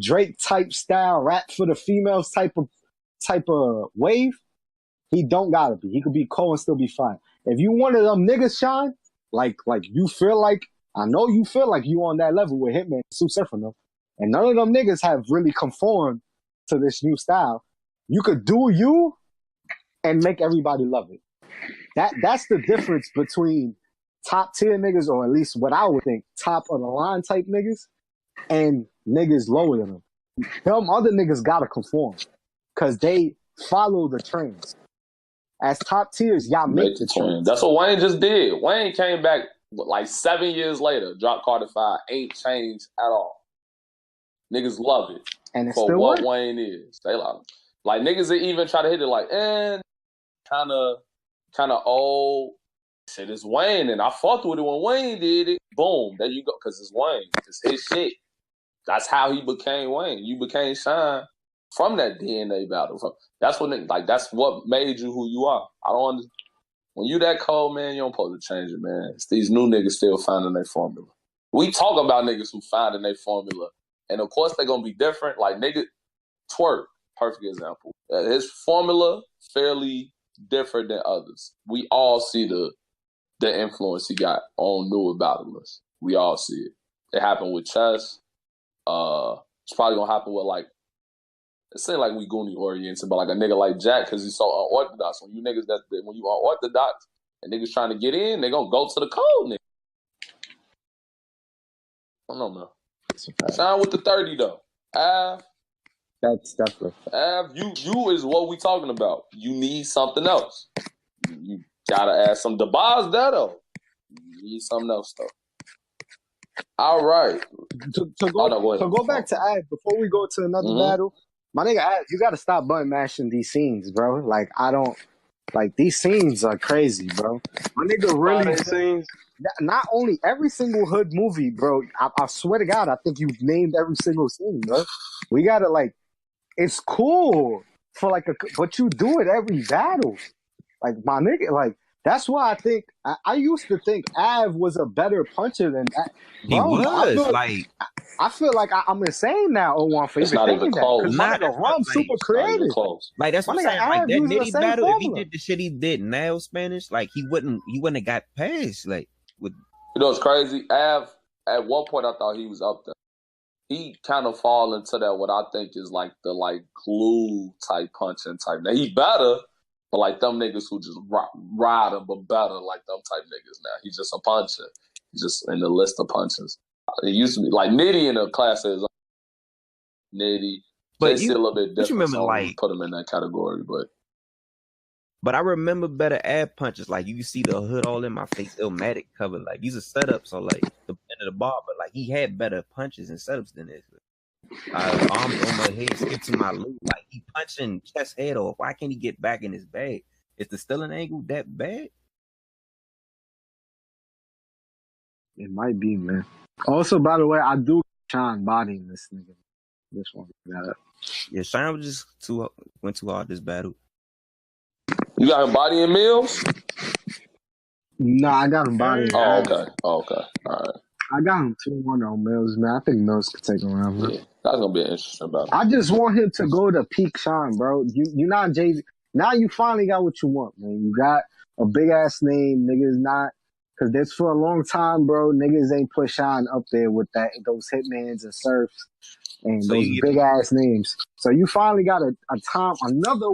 Drake type style rap for the females type of wave, he don't gotta be. He could be Cole and still be fine. If you one of them niggas, Shine, like you feel like, I know you feel like you on that level with Hitman, Sue Surfing, and none of them niggas have really conformed to this new style. You could do you and make everybody love it. That's the difference between top tier niggas, or at least what I would think, top of the line type niggas, and niggas lower than them. Them other niggas gotta conform because they follow the trends. As top tiers, y'all make the trends. That's what Wayne just did. Wayne came back like 7 years later, dropped Carter 5, ain't changed at all. Niggas love it. And it's for still what work. Wayne is. They like niggas that even try to hit it like, kind of old. Shit, it's Wayne, and I fucked with it when Wayne did it. Boom, there you go, because it's Wayne. It's his shit. That's how he became Wayne. You became Shine from that DNA battle. That's what made you who you are. I don't understand. When you that cold, man, you don't supposed to change it, man. It's these new niggas still finding their formula. We talk about niggas who finding their formula, and of course they're gonna be different. Like nigga Twerk, perfect example. His formula fairly different than others. We all see the influence he got on newer battlers. We all see it. It happened with Chess. It's probably gonna happen with like, it seems like we Goonie oriented, but like a nigga like Jack, because he's so unorthodox. When you niggas when you unorthodox and niggas trying to get in, they gonna go to the cold nigga. I don't know, man. Shine with the 30 though. That's definitely. You is what we talking about. You need something else. You gotta add some DeBoz that though. You need something else though. All right. To Oh, no, go to ahead. go back to Ad before we go to another battle, my nigga Ad, you gotta stop button mashing these scenes, bro. Like I don't like these scenes are crazy, bro. My nigga really Friday scenes. not only every single hood movie, bro. I swear to God, I think you've named every single scene, bro. We gotta like, it's cool for like but you do it every battle. Like my nigga, like that's why I think I used to think Av was a better puncher than that. He was I feel like I'm insane now, O1, for It's even not thinking even that. close. Because my not nigga Rum's like, super It's not even creative. close. like that's what My I'm nigga saying. Like Av that using the Nitty same battle, if he formula. did the shit he did now Spanish, like he wouldn't have got past. Like with You know, it's crazy. Av, at one point, I thought he was up there. He kind of fall into that what I think is like the glue type punching type. Now he better, but like them niggas who just ride him, but better like them type niggas. Now he's just a puncher. He's just in the list of punches. It used to be like Nitty in the class is Nitty. but JC a little bit but you different, remember so I wouldn't like. put him in that category. But I remember better ad punches. Like you see the hood all in my face, Illmatic cover. Like these are setups, so like the end of the bar. But like he had better punches and setups than this. Arms on my head, skip to my loop. Like he punching chest head off. Why can't he get back in his bag? Is the stealing angle that bad? It might be, man. Also, by the way, I do Sean bodying this nigga. This one. Yeah, Shine was just went too hard this battle. You got him bodying Mills? No, I got him bodying. Oh, okay. All right. I got him 2-1 on Mills, man. I think Mills could take him around, man. Yeah, that's gonna be an interesting battle. I just want him to go to peak Sean, bro. You not Jay-Z. Now you finally got what you want, man. You got a big ass name, niggas not. Cause that's for a long time, bro. Niggas ain't put Sean up there with those Hitmans and Surfs and So those big ass names. So you finally got another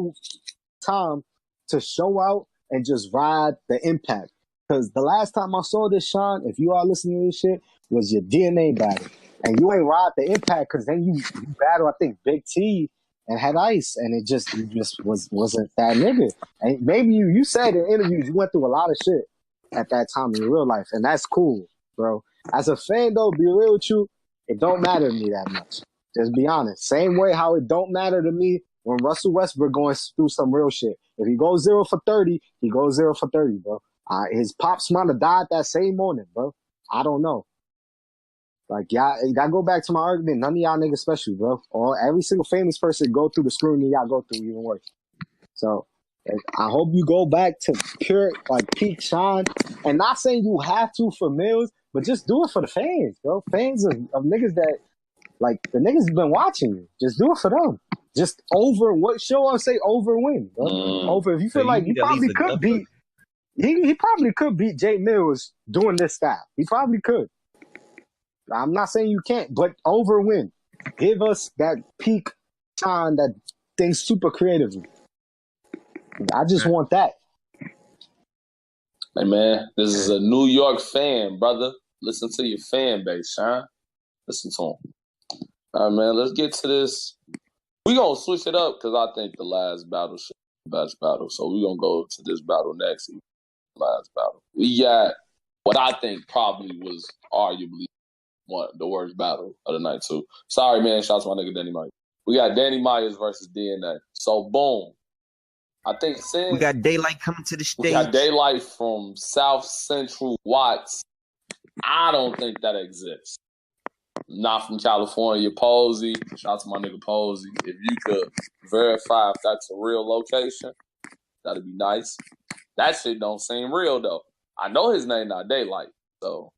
time to show out and just ride the impact. Cause the last time I saw this, Sean, if you are listening to this shit, was your DNA battle. And you ain't ride the impact because then you battle, I think, Big T and Had Ice, and you just wasn't that nigga. And maybe you said in interviews you went through a lot of shit at that time in your real life, and that's cool, bro. As a fan, though, be real with you, it don't matter to me that much. Just be honest. Same way how it don't matter to me when Russell Westbrook going through some real shit. If he goes 0 for 30, he goes 0 for 30, bro. His pops might have died that same morning, bro. I don't know. Like, y'all, that go back to my argument. None of y'all niggas special, bro. Every single famous person go through the scrutiny y'all go through even worse. So, I hope you go back to pure, peak Sean. And not saying you have to for Mills, but just do it for the fans, bro. Fans of niggas that, the niggas have been watching you. Just do it for them. Just over what show I say over win, bro. Over if you feel like he probably could beat. He probably could beat Jay Mills doing this style. He probably could. I'm not saying you can't, but over win. Give us that peak time, that thing super creatively. I just want that. Hey, man, this is a New York fan, brother. Listen to your fan base, Sean. Listen to him. All right, man, let's get to this. We're going to switch it up because I think the last battle should be the best battle. So we're going to go to this battle next. Last battle. We got what I think probably was arguably the worst battle of the night, too. Sorry, man. Shout out to my nigga Danny Myers. We got Danny Myers versus DNA. So, boom. I think since we got Daylight coming to the stage. We got Daylight from South Central Watts. I don't think that exists. Not from California. Posey. Shout out to my nigga Posey. If you could verify if that's a real location, that'd be nice. That shit don't seem real, though. I know his name not Daylight, so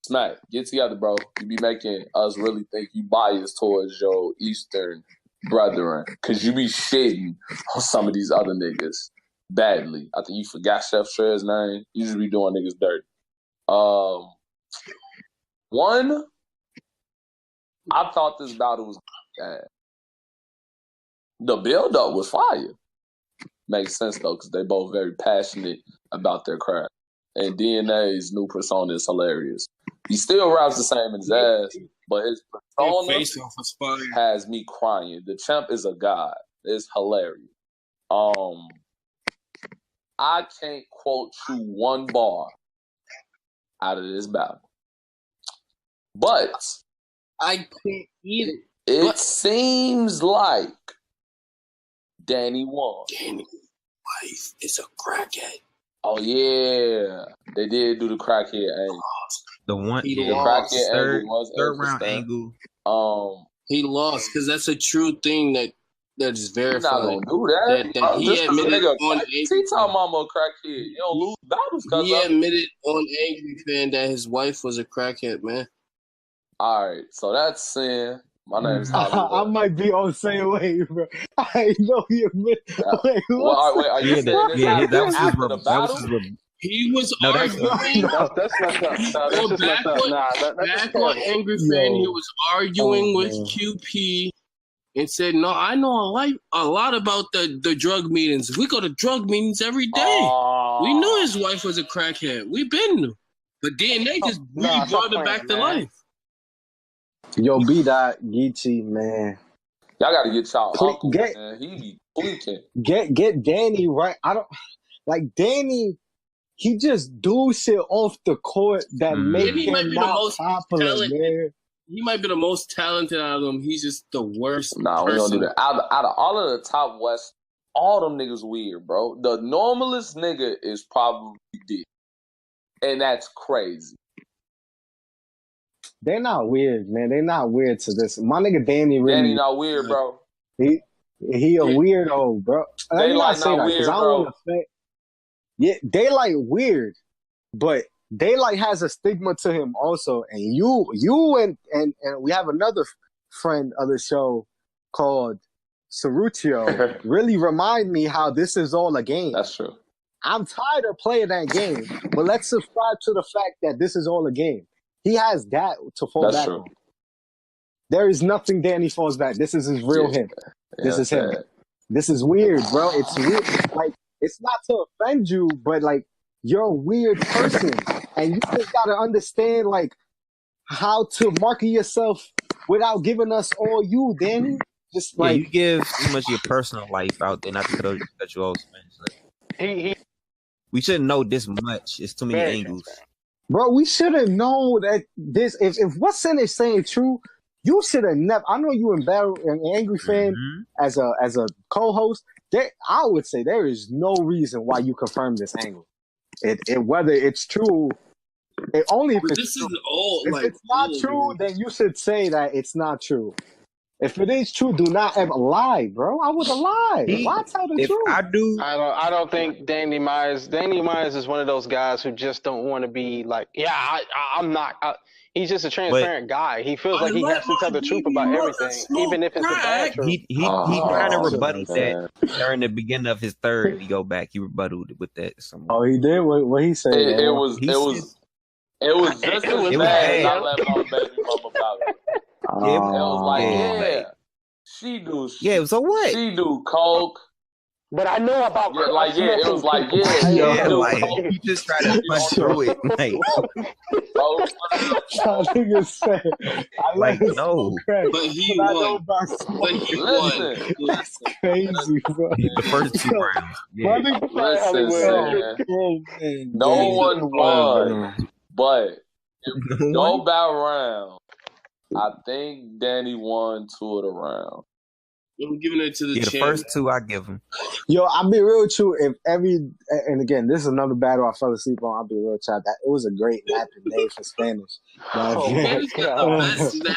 Smack, get together, bro. You be making us really think you biased towards your Eastern brethren, because you be shitting on some of these other niggas badly. I think you forgot Chef Shred's name. You just be doing niggas dirty. One, I thought this battle was bad. The build-up was fire. Makes sense, though, because they both very passionate about their craft. And DNA's new persona is hilarious. He still raps the same as his ass, but his Their persona face off was fire. has me crying. The champ is a god. It's hilarious. I can't quote you one bar out of this battle, but I can't either. it What? seems like Danny won. Danny's wife is a crackhead. Oh yeah, they did do the crackhead angle. The one, He The yeah, lost. crackhead third, angle was third round interesting. angle. He lost because that's a true thing that is You're not verified. gonna do that. That he Just 'cause a admitted nigga on crackhead. Angry T-Time Fan. Mama a crackhead. You don't lose battles because He of it. admitted on Angry Fan that his wife was a crackhead, man. All right, so that's sin. My name's I Hollywood. might be on the same way, bro. I know you admit. Wait, Well, wait, are you Yeah, saying this that was his after the that was battle? his. He was No, that's arguing. That's messed up. No, that's just messed up. Nah, that's Back terrible. on Angry Fan, he Yo. was arguing Oh, with man. QP and said, "No, I know a lot about the drug meetings. We go to drug meetings every day. We knew his wife was a crackhead. We been, but DNA just Nah, really stop brought it back playing, to man. life." Yo, bdot, Geechee, man. Y'all gotta get y'all Ple- uncle, get- man. He be tweaking. Get Danny right. I don't like Danny. He just do shit off the court that make Danny might him be the not most popular, talented. man. He might be the most talented out of them. He's just the worst Nah, we don't person. do that. Out of all of the top West, all them niggas weird, bro. The normalest nigga is probably D, and that's crazy. They not weird, man. They not weird to this. My nigga Danny really. Danny not weird, bro. He a weirdo, bro. Let me Daylight not say not that because weird, I don't bro. want to say. Yeah, Daylight weird, but Daylight has a stigma to him also. And you and we have another friend of the show called Cerruccio really remind me how this is all a game. That's true. I'm tired of playing that game, but let's subscribe to the fact that this is all a game. He has that to fall That's back true. on. There is nothing Danny falls back. This is his real him. This is him. sad. This is weird, bro. It's weird. Like, it's not to offend you, but like, you're a weird person. And you just gotta understand, like, how to market yourself without giving us all you, Danny. Just Yeah, like, you give too much of your personal life out there, not to cut you off, man. Like, He we shouldn't know this much. It's too many very angles. transparent. bro, we should have known that this, if what's in is saying true, you should have never, I know you in battle, an Angry Fan as a co-host, I would say there is no reason why you confirm this angle. Whether it's true, only if it's This true. is all If like it's not true, then you should say that it's not true. If it is true, do not ever lie, bro. I would have lied. Why tell the If truth? I do, I don't think Danny Myers is one of those guys who just don't want to be like, yeah, I'm not. He's just a transparent guy. He feels like he has to tell the truth about everything, even if it's the bad truth. he kind of Oh, rebutted man. that during the beginning of his third. If you go back, he rebutted with that. Oh, he did? What he said? It was just as was bad as bad. I let my baby mama battle. Yeah, It was like, yeah. she do. Yeah, so what? She do coke. But I know about Yeah, like it was like people. yeah, Yeah, do like coke. you just try to punch through it. Like, Bro, Y'all niggas say, I like let it no. crack, But he but I know won. about But smoke. he listen, won. That's crazy, bro. The first two rounds. My Yeah. nigga, listen, Hollywood. man. oh, man. No Danny. one won, but No go one? back round. I think Danny won 2 of the round. I'm giving it to the Yeah, the champ. first two I give him. Yo, I'll be real with you. If and again, this is another battle I fell asleep on. I'll be real chat. That it was a great napping day for Spanish. Oh, Spanish got the best snap.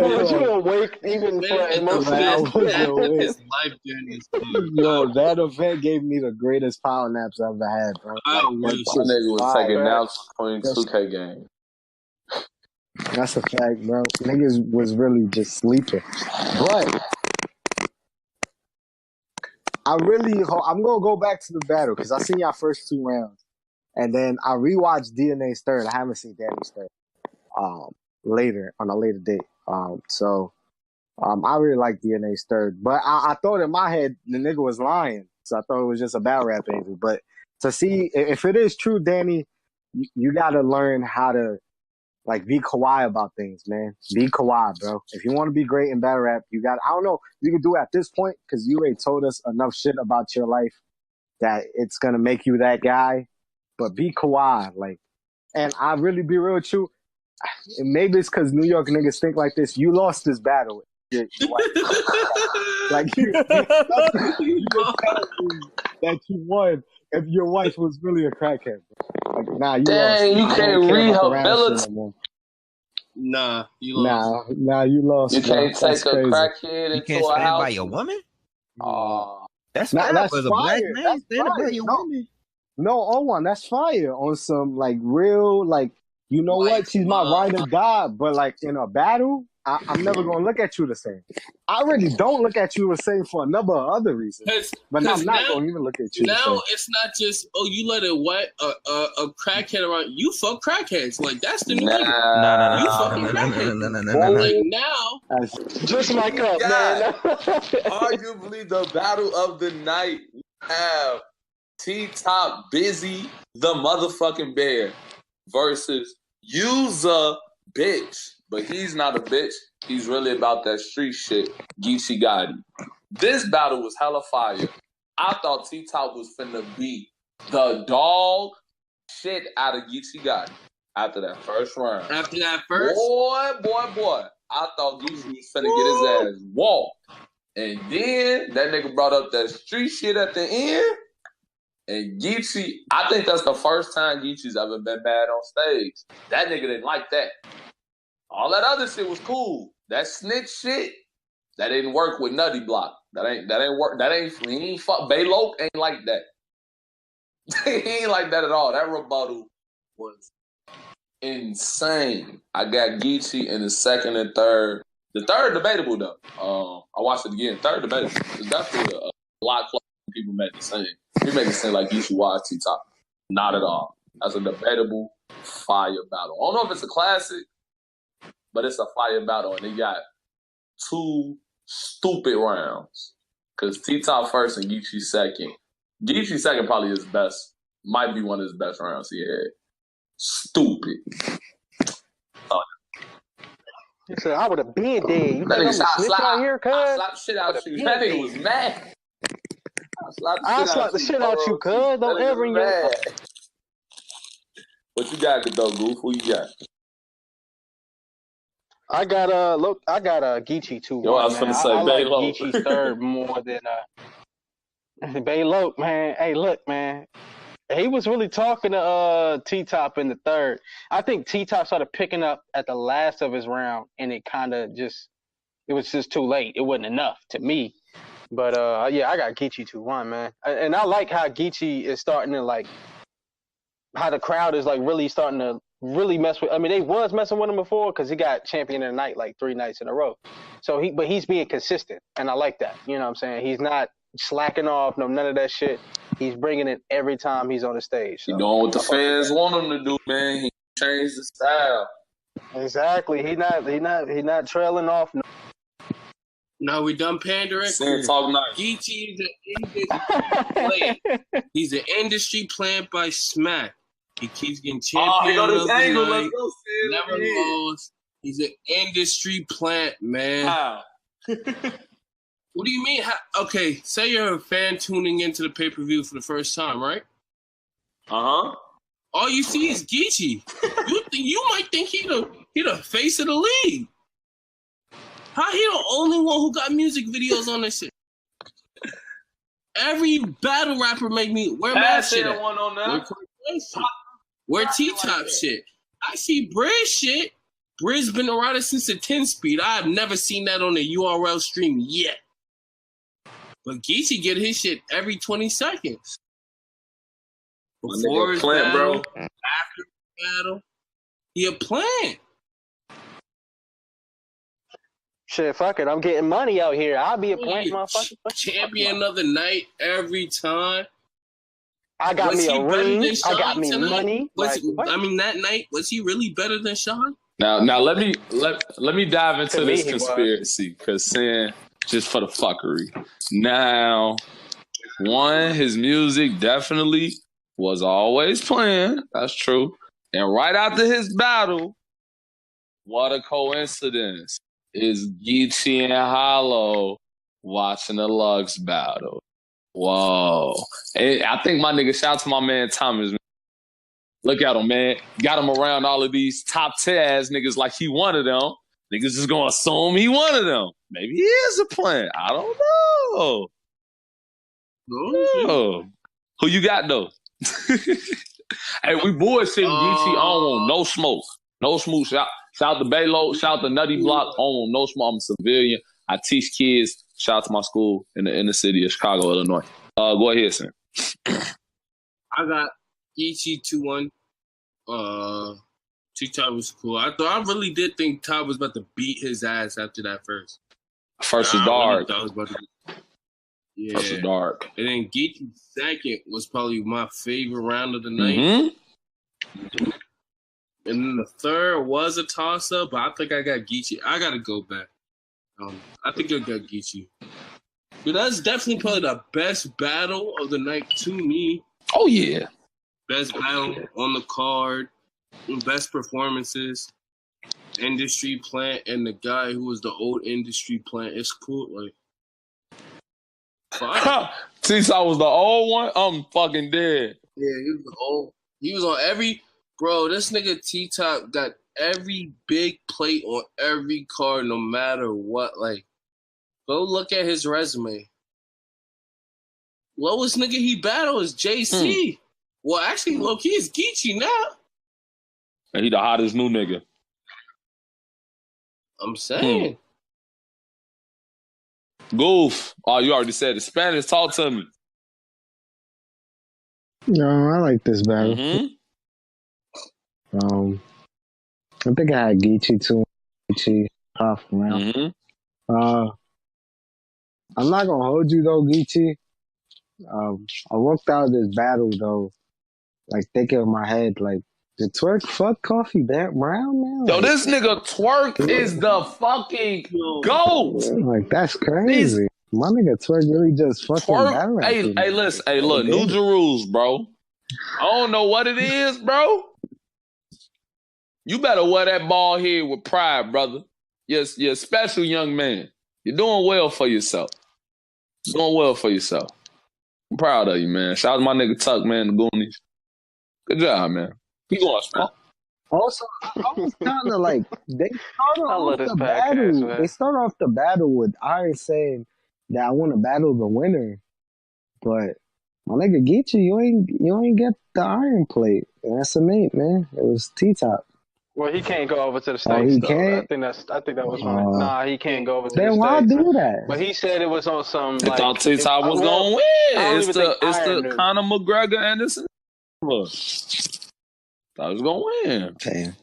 Was you awake even for Spanish got most the of I best this? was snap of awake. his life during this game. Yo, that event gave me the greatest power naps I've ever had, bro. I That wish. My nigga was fire. taking naps between 2K games. That's a fact, bro. Niggas was really just sleeping. But I'm gonna go back to the battle because I seen y'all first 2 rounds, and then I rewatched DNA's third. I haven't seen Danny's third. Later on a later date. I really like DNA's third, but I thought in my head the nigga was lying, so I thought it was just a battle rap angel. But to see if it is true, Danny, you got to learn how to Like, be Kawhi about things, man. Be Kawhi, bro. If you want to be great in battle rap, you got. I don't know. You can do it at this point because you ain't told us enough shit about your life that it's gonna make you that guy. But be Kawhi, like. And I really be real with you. And maybe it's because New York niggas think like this. You lost this battle. Your wife. Like you just telling me that you won if your wife was really a crackhead. Bro. Like, nah, you lost. Dang, you I don't can't care about the round shit rehabilitate. no more. Nah, you lost. Nah, you lost. You Bro. can't That's take a crazy. crackhead You into can't a stand by house. your woman? Oh, That's Nah, fine that's as a black fire. man. That's Stand by fire. your No, woman. no, on one. That's fire. On some like real, like, you know what? Wife She's my love. ride or die. But like in a battle, I'm never gonna look at you the same. I already don't look at you the same for a number of other reasons. But I'm Because not now, gonna even look at you the same. it's not just you let a crackhead around. You fuck crackheads. Like that's the new thing. nah. You fucking crackhead. Like now, That's, Just like up, Yeah. man. Arguably the battle of the night. We have T-Top Busy, the motherfucking bear, versus Use a bitch. But he's not a bitch. He's really about that street shit. Geechee Gotti. This battle was hella fire. I thought T-Top was finna beat the dog shit out of Geechee Gotti after that first round. after that first, Boy. I thought Geechee was finna get his ass walked. And then that nigga brought up that street shit at the end. And Geechee, I think that's the first time Geechee's ever been bad on stage. That nigga didn't like that. All that other shit was cool. That snitch shit, that didn't work with Nutty Block. That ain't work. He ain't fuck. Bayloke ain't like that. He ain't like that at all. That rebuttal was insane. I got Geechee in the second and third. The third debatable though. I watched it again. Third debatable. It's definitely a lot closer than people make it seem. We make it seem like Geechee watched T-Top. Not at all. That's a debatable fire battle. I don't know if it's a classic, but it's a fire battle, and they got two stupid rounds. Because T-Top first and Geechee second. Geechee second probably his best. Might be one of his best rounds he had. Stupid. He said, I would have been dead. You That think I'm nigga a snitch out here, cuz? I slapped the shit out you. That nigga was mad. I slapped the shit out you, cuz. Don't ever in your... What you got, though, Goof? Who you got? I got Geechee 2-1. Yo, I was man. finna say I like Bayloke. Geechee's third more than Bayloke, man. Hey, look, man. He was really talking to T-Top in the third. I think T-Top started picking up at the last of his round, and it kind of it was just too late. It wasn't enough to me. But yeah, I got Geechee 2-1, man. And I like how Geechee is starting to like, how the crowd is like really starting to really mess with. I mean, they was messing with him before because he got champion of the night like 3 nights in a row. So he's being consistent, and I like that. You know what I'm saying? He's not slacking off, none of that shit. He's bringing it every time he's on the stage. So He doing what the fans want him to do, man. He changed the style. Exactly. He not trailing off. No. now we done pandering. Saying talk nice. Geechee is an industry plant. He's an industry plant by Smack. He keeps getting champion of the angle. night. Let's go see it. Never lost. He's an industry plant, man. How? What do you mean? Okay, say you're a fan tuning into the pay-per-view for the first time, right? Uh-huh. All you see is Geechee. You might think he the face of the league. How he the only one who got music videos on this shit? Every battle rapper make me where my shit at? One on that. Where T-Top shit? I see Briz shit. Briz been a rider since the 10 speed. I have never seen that on a URL stream yet. But Geechee get his shit every 20 seconds. Before his plant, battle, bro. after his battle, he a plant. Shit, fuck it. I'm getting money out here. I'll be a plant, motherfucker. Champion of the night every time. I got Was me he a better ring. than I Sean got me tonight? money. That night, was he really better than Sean? Now let me dive into To me, this he was. conspiracy, because saying just for the fuckery. Now, one, his music definitely was always playing. That's true. And right after his battle, What a coincidence. Is Geechee and Hollow watching the Lux battle. Whoa. Hey, I think my nigga, shout out to my man Thomas. Look at him, man. Got him around all of these top 10 ass niggas like he one of them. Niggas just gonna assume he one of them. Maybe he is a plant. I don't know. Oh. Who you got though? Hey, we bullshitting Geechee. I don't want no smoke. No smoke. Shout out to Baylo. Shout out to Nutty Block. I don't want no smoke. I'm a civilian. I teach kids. Shout out to my school in the city of Chicago, Illinois. Go ahead, Sam. I got Geechee 2-1. T-Top was cool. I really did think Top was about to beat his ass after that first. First was dark. Really was yeah. First was dark. And then Geechee second was probably my favorite round of the night. Mm-hmm. And then the third was a toss-up, but I think I got Geechee. I got to go back. I think I got Geechee. But that's definitely probably the best battle of the night to me. Oh, yeah. Best battle on the card. Best performances. Industry plant and the guy who was the old industry plant. It's cool. Like, fine. T-Top was the old one? I'm fucking dead. Yeah, he was the old. He was on every... Bro, this nigga T-Top got every big plate on every card, no matter what. Like, go look at his resume. Lowest nigga he battled is JC. Well, actually, low-key is Geechee now. And he the hottest new nigga. I'm saying. Goof. Oh, you already said it. Spanish, talk to me. No, I like this battle. Mm-hmm. I think I had Geechee too. Geechee off round. Mm-hmm. I'm not gonna hold you though, Geechee. I walked out of this battle though, like thinking in my head, like, did Twerk fuck Coffee Brown now? Yo, Like, this nigga Twerk is the fucking GOAT. Like, that's crazy. My nigga Twerk really just fucking battle. Hey, listen, hey, look, New Jerusalem, bro. I don't know what it is, bro. You better wear that ball head with pride, brother. Yes, you're a special young man. You're doing well for yourself. Doing well for yourself. I'm proud of you, man. Shout out to my nigga Tuck, man, the Goonies. Good job, man. Keep going, man. Also, I was kind of like, they started off the battle. Man. They start off the battle with Iron saying that I want to battle the winner, but my nigga Geechee, you ain't get the iron plate. And that's a mate, man. It was T-Top. Well, he can't go over to the Oh, he States, though. can't? I think that was one. Nah, he can't go over to the States. Then why do that? But he said it was on some, I like... thought T-Top was going to win. It's the Conor McGregor Anderson. Look. Thought he was going to win. Damn.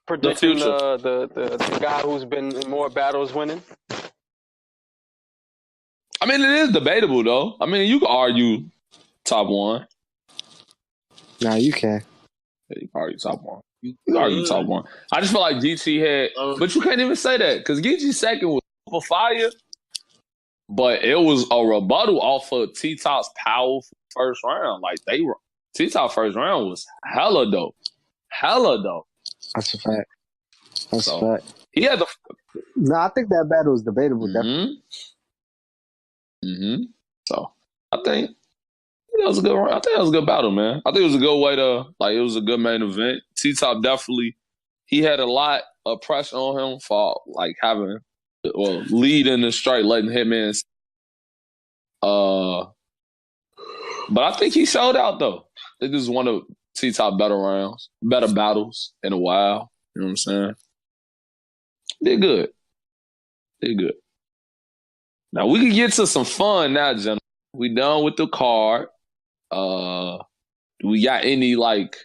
Predicting the guy who's been in more battles winning. I mean, it is debatable, though. I mean, you could argue top one. Nah, you can. Yeah, you can argue top one. You can argue top one. I just feel like Geechee had... But you can't even say that, because Geechee second was super fire, but it was a rebuttal off of T-Top's powerful first round. Like, T-Top first round was hella dope. Hella dope. That's a fact. That's a fact. He had the... No, I think that battle is debatable, definitely. Mm-hmm. So, I think that was a good round. I think that was a good battle, man. I think it was a good way to... Like, it was a good main event. T-Top definitely... He had a lot of pressure on him for, like, having... Well, leading the straight, letting Hitman... But I think he showed out, though. This is one of T-Top better battles in a while. You know what I'm saying? Did good. Now, we can get to some fun now, gentlemen. We done with the card. Do we got any, like,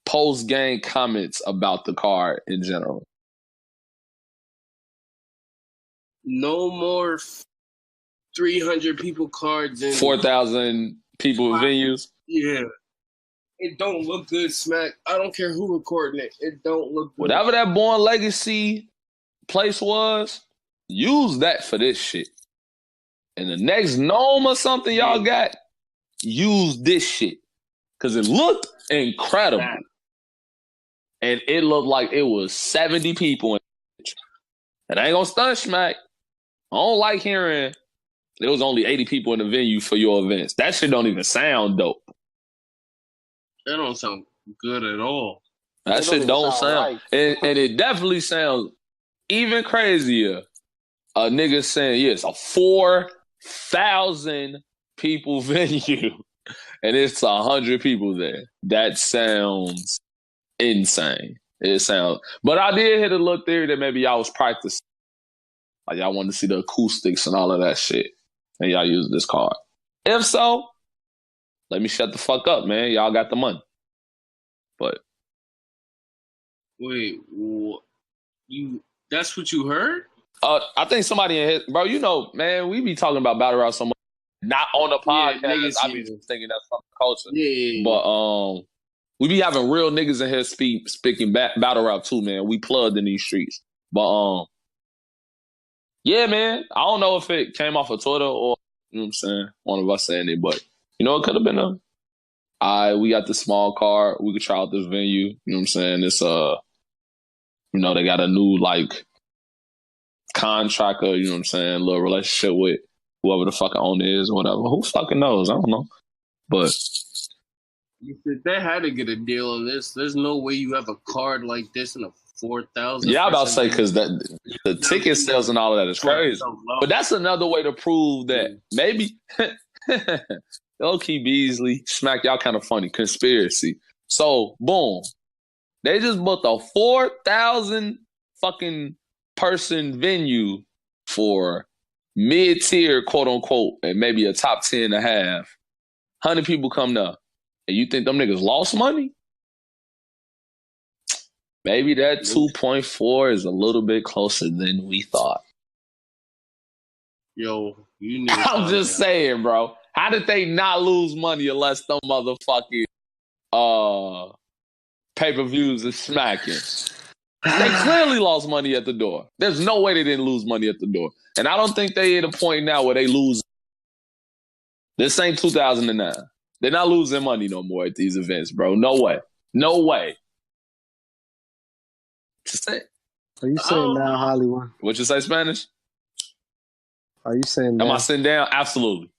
post-game comments about the card in general? No more 300 people cards and 4,000 people venues? Yeah. It don't look good, Smack. I don't care who recording it. It don't look good. Whatever that Born Legacy place was, use that for this shit. And the next Gnome or something y'all got, use this shit. Because it looked incredible. and it looked like it was 70 people. And I ain't gonna stunt smack. I don't like hearing there was only 80 people in the venue for your events. That shit don't even sound dope. That don't sound good at all. That shit don't sound. right. And it definitely sounds even crazier. A nigga saying, yeah, it's a 4,000 people venue. And it's 100 people there. That sounds insane. It sounds. But I did hit a little theory that maybe y'all was practicing. Like y'all wanted to see the acoustics and all of that shit. And y'all used this card. If so, let me shut the fuck up, man. Y'all got the money. But Wait, you? That's what you heard? I think somebody in his bro, you know, man, we be talking about battle rap so much. Not on the podcast. niggas, I be thinking that's from the culture. Yeah. But we be having real niggas in here speaking battle rap too, man. We plugged in these streets. But yeah, man. I don't know if it came off of Twitter or you know what I'm saying, one of us saying it, but you know, it could have been we got the small card, we could try out this venue, you know what I'm saying? It's you know, they got a new like contractor, you know what I'm saying, little relationship with whoever the fucking owner is or whatever. Who fucking knows? I don't know. But they had to get a deal on this. There's no way you have a card like this in a 4,000. yeah, I'm about to say because the ticket sales and all of that is crazy. But that's another way to prove that maybe low-key Beasley, Smack, y'all kind of funny. Conspiracy. So, boom. They just booked a 4,000 fucking person venue for mid-tier, quote-unquote, and maybe a top 10 and a half. 100 people come up. And you think them niggas lost money? Maybe that 2.4 is a little bit closer than we thought. Yo, you need I'm just saying, bro. How did they not lose money unless them motherfucking pay-per-views is smacking? They clearly lost money at the door. There's no way they didn't lose money at the door. And I don't think they at a point now where they lose. This ain't 2009. They're not losing money no more at these events, bro. No way. No way. Just say. Are you saying now, Hollywood? What you say, Spanish? Are you saying Am now? I sitting down? Absolutely.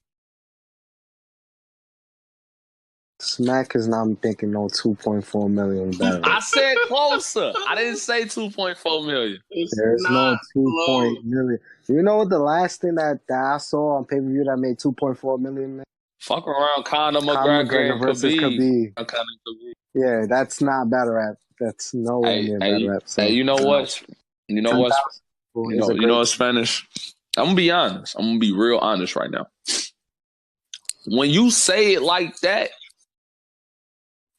Smack is not thinking no 2.4 million better. I said closer. I didn't say 2.4 million. There's no 2 million. You know what the last thing that I saw on pay-per-view that made 2.4 million, man? Fuck around Conor McGregor and versus Khabib. Khabib. Yeah, that's not battle rap. That's nowhere near battle rap. So, hey, you know what? You know what? You know what, Spanish? I'm going to be honest. I'm going to be real honest right now. When you say it like that,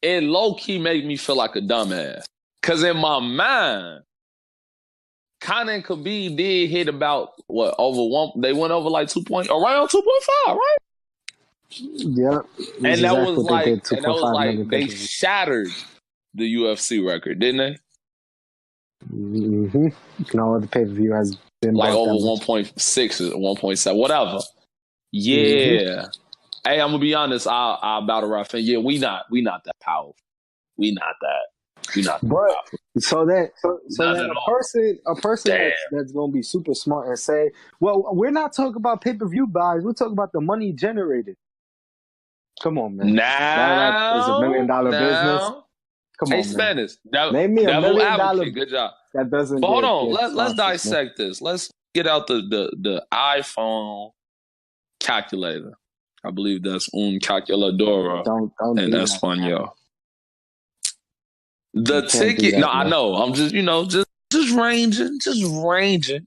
it low-key make me feel like a dumbass. Because in my mind, Conor and Khabib did hit about, what, over one? They went over like 2 point, around 2.5, right? Yep. And that was like, they shattered the UFC record, didn't they? Mm-hmm. No other pay-per-view has been like over 1.6 or 1.7, whatever. Yeah. Mm-hmm. Hey, I'm gonna be honest. Our battle rap fan, yeah, we not that powerful. We not that powerful. So that a person that's gonna be super smart and say, well, we're not talking about pay-per-view buys. We're talking about the money generated. Come on, man. Now is $1 million business. Come on, Spanish. Name me $1 million. Good job. That doesn't. But hold on. Let's dissect this. Let's get out the iPhone calculator. I believe that's un calculadora in Espanol. The ticket. No, I know. I'm just just ranging,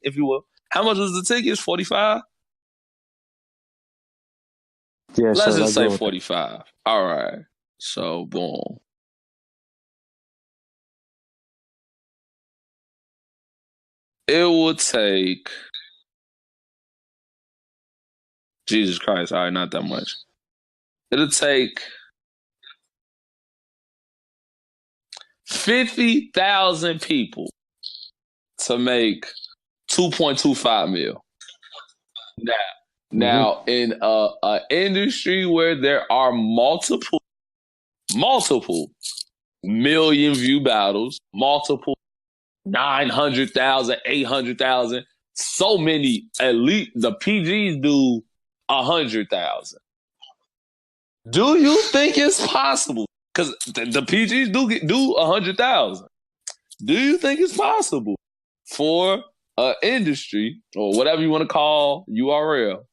if you will. How much was the tickets? 45. Yeah, let's just say 45. All right. So boom. It would take Jesus Christ. All right, not that much. It'll take 50,000 people to make 2.25 mil. Now, in an industry where there are multiple million view battles, multiple 900,000, 800,000. So many, at least the PGs do 100,000. Do you think it's possible? Because the PGs do 100,000. Do you think it's possible for an industry or whatever you want to call URL,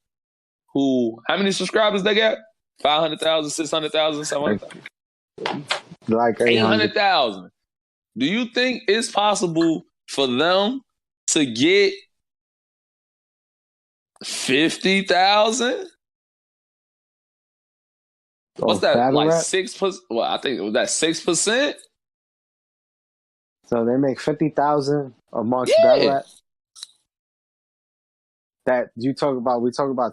who how many subscribers they got? 500,000, 600,000, 700,000. Like 800,000. Do you think it's possible for them to get 50,000? What's that? Like 6%? Well, I think was that 6%. So they make 50,000 amongst battle rap. That we talk about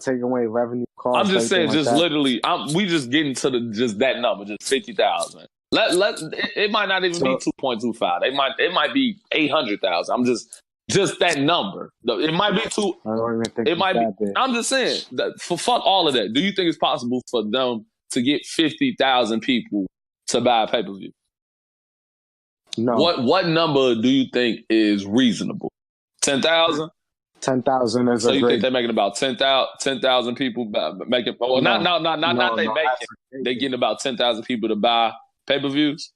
taking away revenue costs. I'm just saying, like just that. literally, we just getting to just that number, just 50,000. It might not even be 2.25. It might be 800,000. I'm just that number. It might be two. I don't even think it might be. Big. I'm just saying that for fuck all of that. Do you think it's possible for them to get 50,000 people to buy a pay-per-view? No. What number do you think is reasonable? 10,000. 10,000 is so a you great... think they're making about 10,000 people making? Well, not they making. They getting about 10,000 people to buy pay-per-views.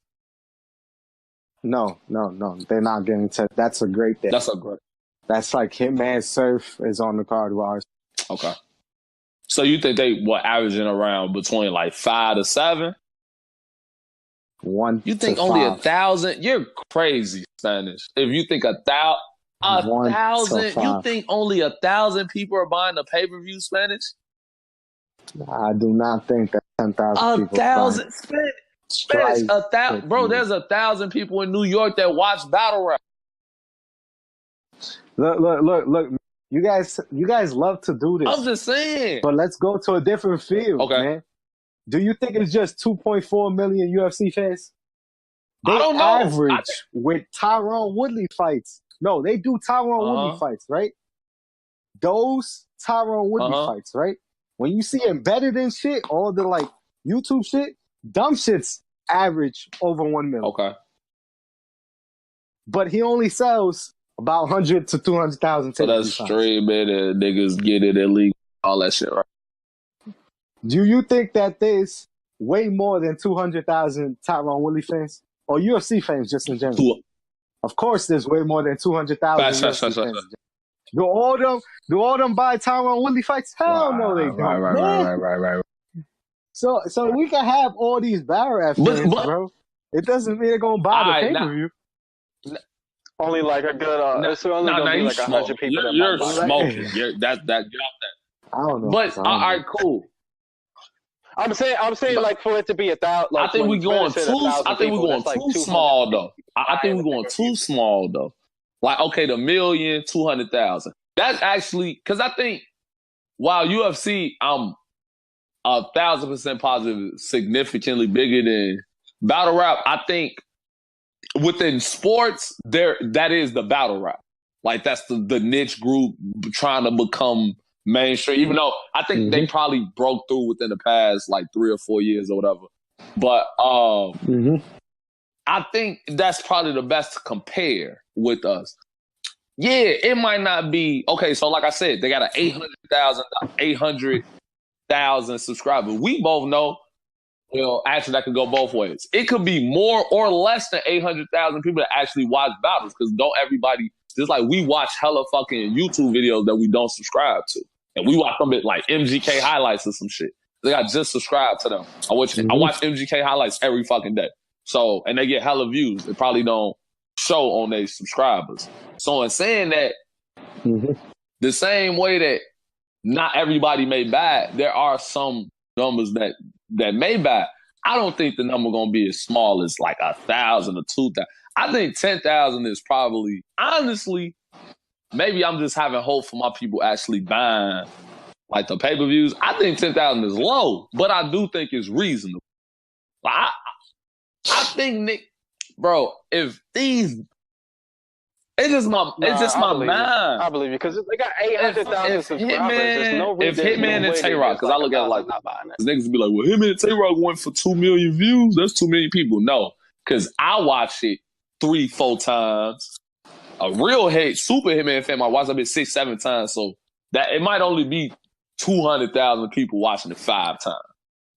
No. They're not getting 10. That's a great thing. That's a great. That's like Hitman Surf is on the card. Okay. So you think they averaging around between like 5 to 7? You think only 1,000? You're crazy, Spanish. If you think 1,000. 1,000? You think only 1,000 people are buying the pay-per-view, Spanish? I do not think that 10,000 people. 1,000, Spanish, 1,000, bro. There's 1,000 people in New York that watch battle rap. Look. You guys love to do this. I'm just saying. But let's go to a different field, man. Do you think it's just 2.4 million UFC fans? They I don't know. Average with Tyron Woodley fights. No, they do Tyron Woodley fights, right? Those Tyron Woodley fights, right? When you see embedded in shit, all the like YouTube shit, dumb shits average over 1 million. Okay. But he only sells about 100 to 200,000. So that's streaming and niggas get it illegal, all that shit, right? Do you think that there's way more than 200,000 Tyron Woodley fans? Or UFC fans just in general? Of course there's way more than 200,000 UFC fans. Do all them buy Tyron Woodley fights? Hell no, they don't. Right. So we can have all these battle rap fans, bro. It doesn't mean they're gonna buy the pay-per-view. Only like a good. It's only gonna be like 100 people. You're smoking. That get off that. I don't know. But all right, cool. I'm saying like for it to be 1,000. Like, I think we're going too. I think we're going too small though. I think we're going too small though. Like okay, the 1,200,000. That's actually because I think while UFC, I'm 1,000% positive, significantly bigger than battle rap. I think within sports, that is the battle rap. Like that's the niche group trying to become mainstream. Even though I think they probably broke through within the past like 3 or 4 years or whatever. But I think that's probably the best to compare with us. Yeah, it might not be okay. So like I said, they got an 800,000 subscribers. We both know. Actually, that could go both ways. It could be more or less than 800,000 people that actually watch battles because don't everybody, just like we watch hella fucking YouTube videos that we don't subscribe to. And we watch them at like MGK highlights or some shit. I just subscribed to them. I watch MGK highlights every fucking day. So, and they get hella views. They probably don't show on their subscribers. So in saying that, the same way that not everybody may buy, there are some numbers that may buy. I don't think the number gonna be as small as like 1,000 or 2,000. I think 10,000 is probably, honestly, maybe I'm just having hope for my people actually buying like the pay-per-views. I think 10,000 is low, but I do think it's reasonable. Like, I think Nick, bro, if these, it's just my mind. I believe you because they got 800,000 subscribers. There's no reason. If Hitman and Tay-Rock, because I look at it like niggas be like, well, Hitman and Tay-Rock went for 2 million views. That's too many people. No, because I watch it 3-4 times. A real super Hitman fan might watch it 6-7 times. So that it might only be 200,000 people watching it 5 times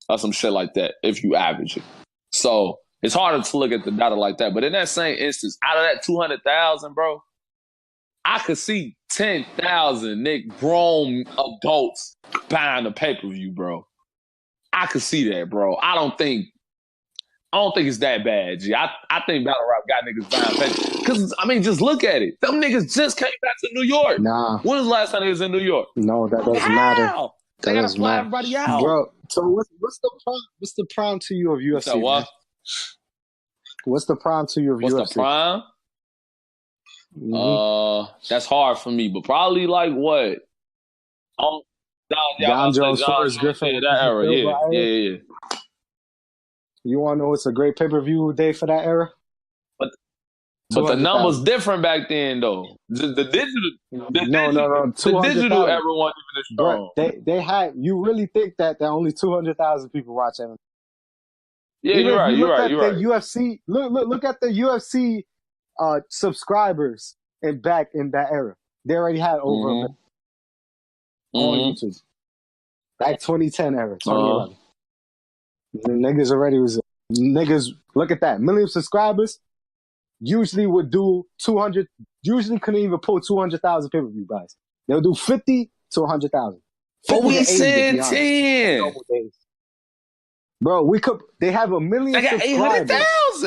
or some shit like that if you average it. So it's harder to look at the data like that. But in that same instance, out of that 200,000, bro, I could see 10,000 grown adults buying the pay-per-view, bro. I could see that, bro. I don't think it's that bad, G. I think Battle Rap got niggas buying pay-per-view. Because, I mean, just look at it. Them niggas just came back to New York. Nah. When was the last time they was in New York? No, that doesn't matter. They gotta fly everybody out. Bro, so what's the prime to you of UFC? So what? Man? What's the prime to you of UFC? What's the prime? Mm-hmm. That's hard for me, but probably like what? John Jones, Forrest Griffin. Yeah, that era. Yeah. You want to know what's a great pay-per-view day for that era? But the numbers different back then, though. The digital era wasn't even as strong. They had. You really think that only 200,000 people watch MMA? Yeah, you're right. You're right. UFC. Look at the UFC subscribers back in that era. They already had over a million on YouTube. Back 2010 era, 2011. The niggas already was look at that. Million subscribers usually would do 200, usually couldn't even pull 200,000 pay-per-view buys. They'll do 50 to 100,000. But we said 10. Bro, they have 1 million subscribers,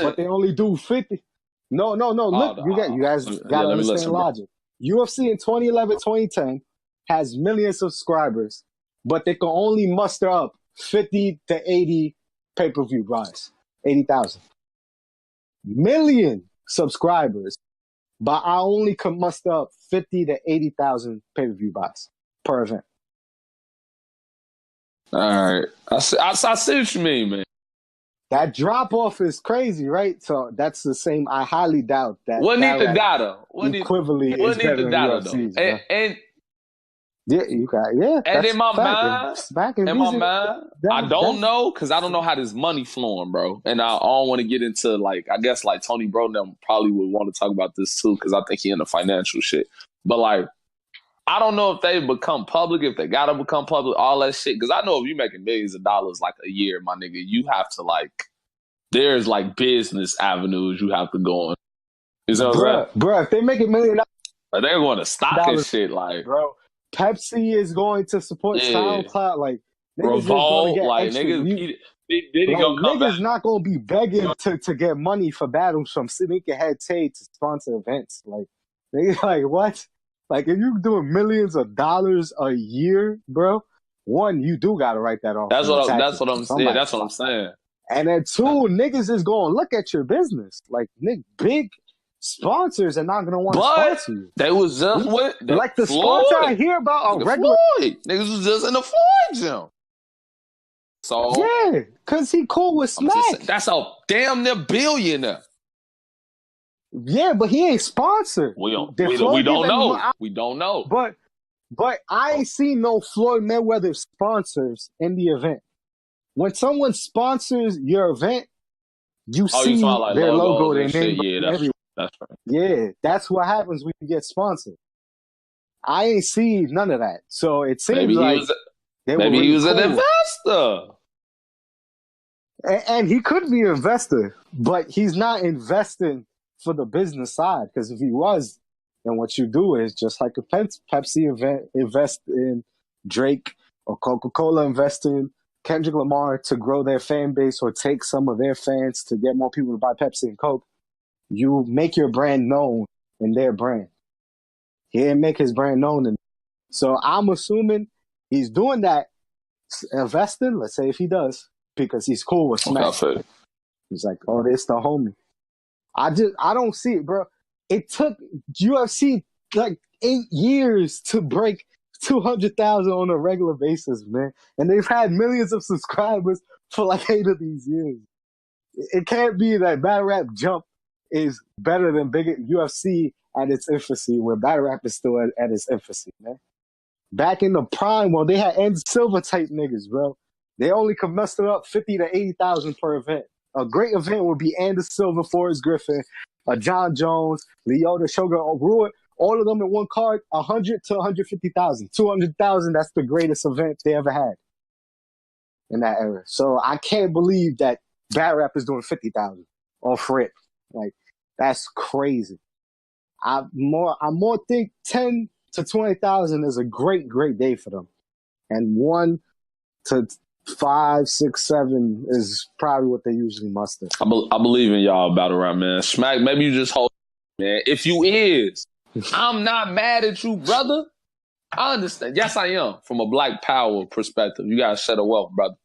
but they only do 50. No. Look, you guys gotta understand logic. UFC in 2011, 2010 has millions of subscribers, but they can only muster up 50 to 80 pay-per-view buys. 80,000. Million subscribers, but I only can muster up 50 to 80,000 pay-per-view buys per event. All right. I see what you mean, man. That drop-off is crazy, right? So that's the same. I highly doubt that. We'll need the data. We'll need the data, though. And yeah, you got And in my mind, I don't know because I don't know how this money flowing, bro. And I don't want to get into I guess Tony Brodem probably would want to talk about this too because I think he in the financial shit. But I don't know if they become public, if they gotta become public, all that shit. Because I know if you making millions of dollars a year, my nigga, you have to there's business avenues you have to go on. You know what I'm saying? Bro, if they make $1 million, they're going to stock and shit, bro. Pepsi is going to support SoundCloud, Revolt, niggas. Niggas not gonna be begging to get money for battles from Sneaker Head Tay to sponsor events. What? If you're doing millions of dollars a year, bro, one, you do gotta write that off. That's what I'm saying. That's what I'm saying. And then two, niggas is gonna look at your business. Big sponsors are not gonna want to sponsor you. They was just with the sponsor I hear about a regular Floyd. Niggas was just in the Floyd gym. So yeah, cause he cool with Smack. That's a damn near billionaire. Yeah, but he ain't sponsored. We don't know. We don't know. But I ain't seen no Floyd Mayweather sponsors in the event. When someone sponsors your event, you see their logo, their name. Yeah, that's right. Yeah, that's what happens when you get sponsored. I ain't seen none of that. So it seems maybe he was an investor. And he could be an investor, but he's not investing for the business side. Because if he was, then what you do is just like a Pepsi event, invest in Drake, or Coca-Cola invest in Kendrick Lamar to grow their fan base or take some of their fans to get more people to buy Pepsi and Coke. You make your brand known in their brand. He didn't make his brand known. So I'm assuming he's doing that, investing, let's say if he does, because he's cool with Smack. He's like, oh, this the homie. I don't see it, bro. It took UFC 8 years to break 200,000 on a regular basis, man. And they've had millions of subscribers for 8 of these years. It can't be that battle rap jump is better than UFC at its infancy, where battle rap is still at its infancy, man. Back in the prime, when they had Silver type niggas, bro, they only could muster up 50 to 80,000 per event. a great event would be Anderson Silva, Forrest Griffin, John Jones, Leota, Sugar, Ruud, all of them in one card, 100 to 150,000. 200,000, that's the greatest event they ever had in that era. So I can't believe that Bat Rap is doing 50,000 off rip. Like, that's crazy. I more think 10 to 20,000 is a great day for them. And 1 to 5, 6, 7 is probably what they usually muster. I believe in y'all battle rap, man. Smack, maybe you just hold, man. If you is, I'm not mad at you, brother. I understand. Yes, I am. From a Black Power perspective, you gotta shut a wealth, brother.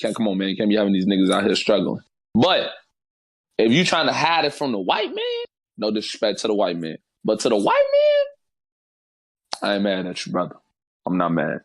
Come on, man. You can't be having these niggas out here struggling. But if you trying to hide it from the white man, no disrespect to the white man, but to the white man, I ain't mad at you, brother. I'm not mad.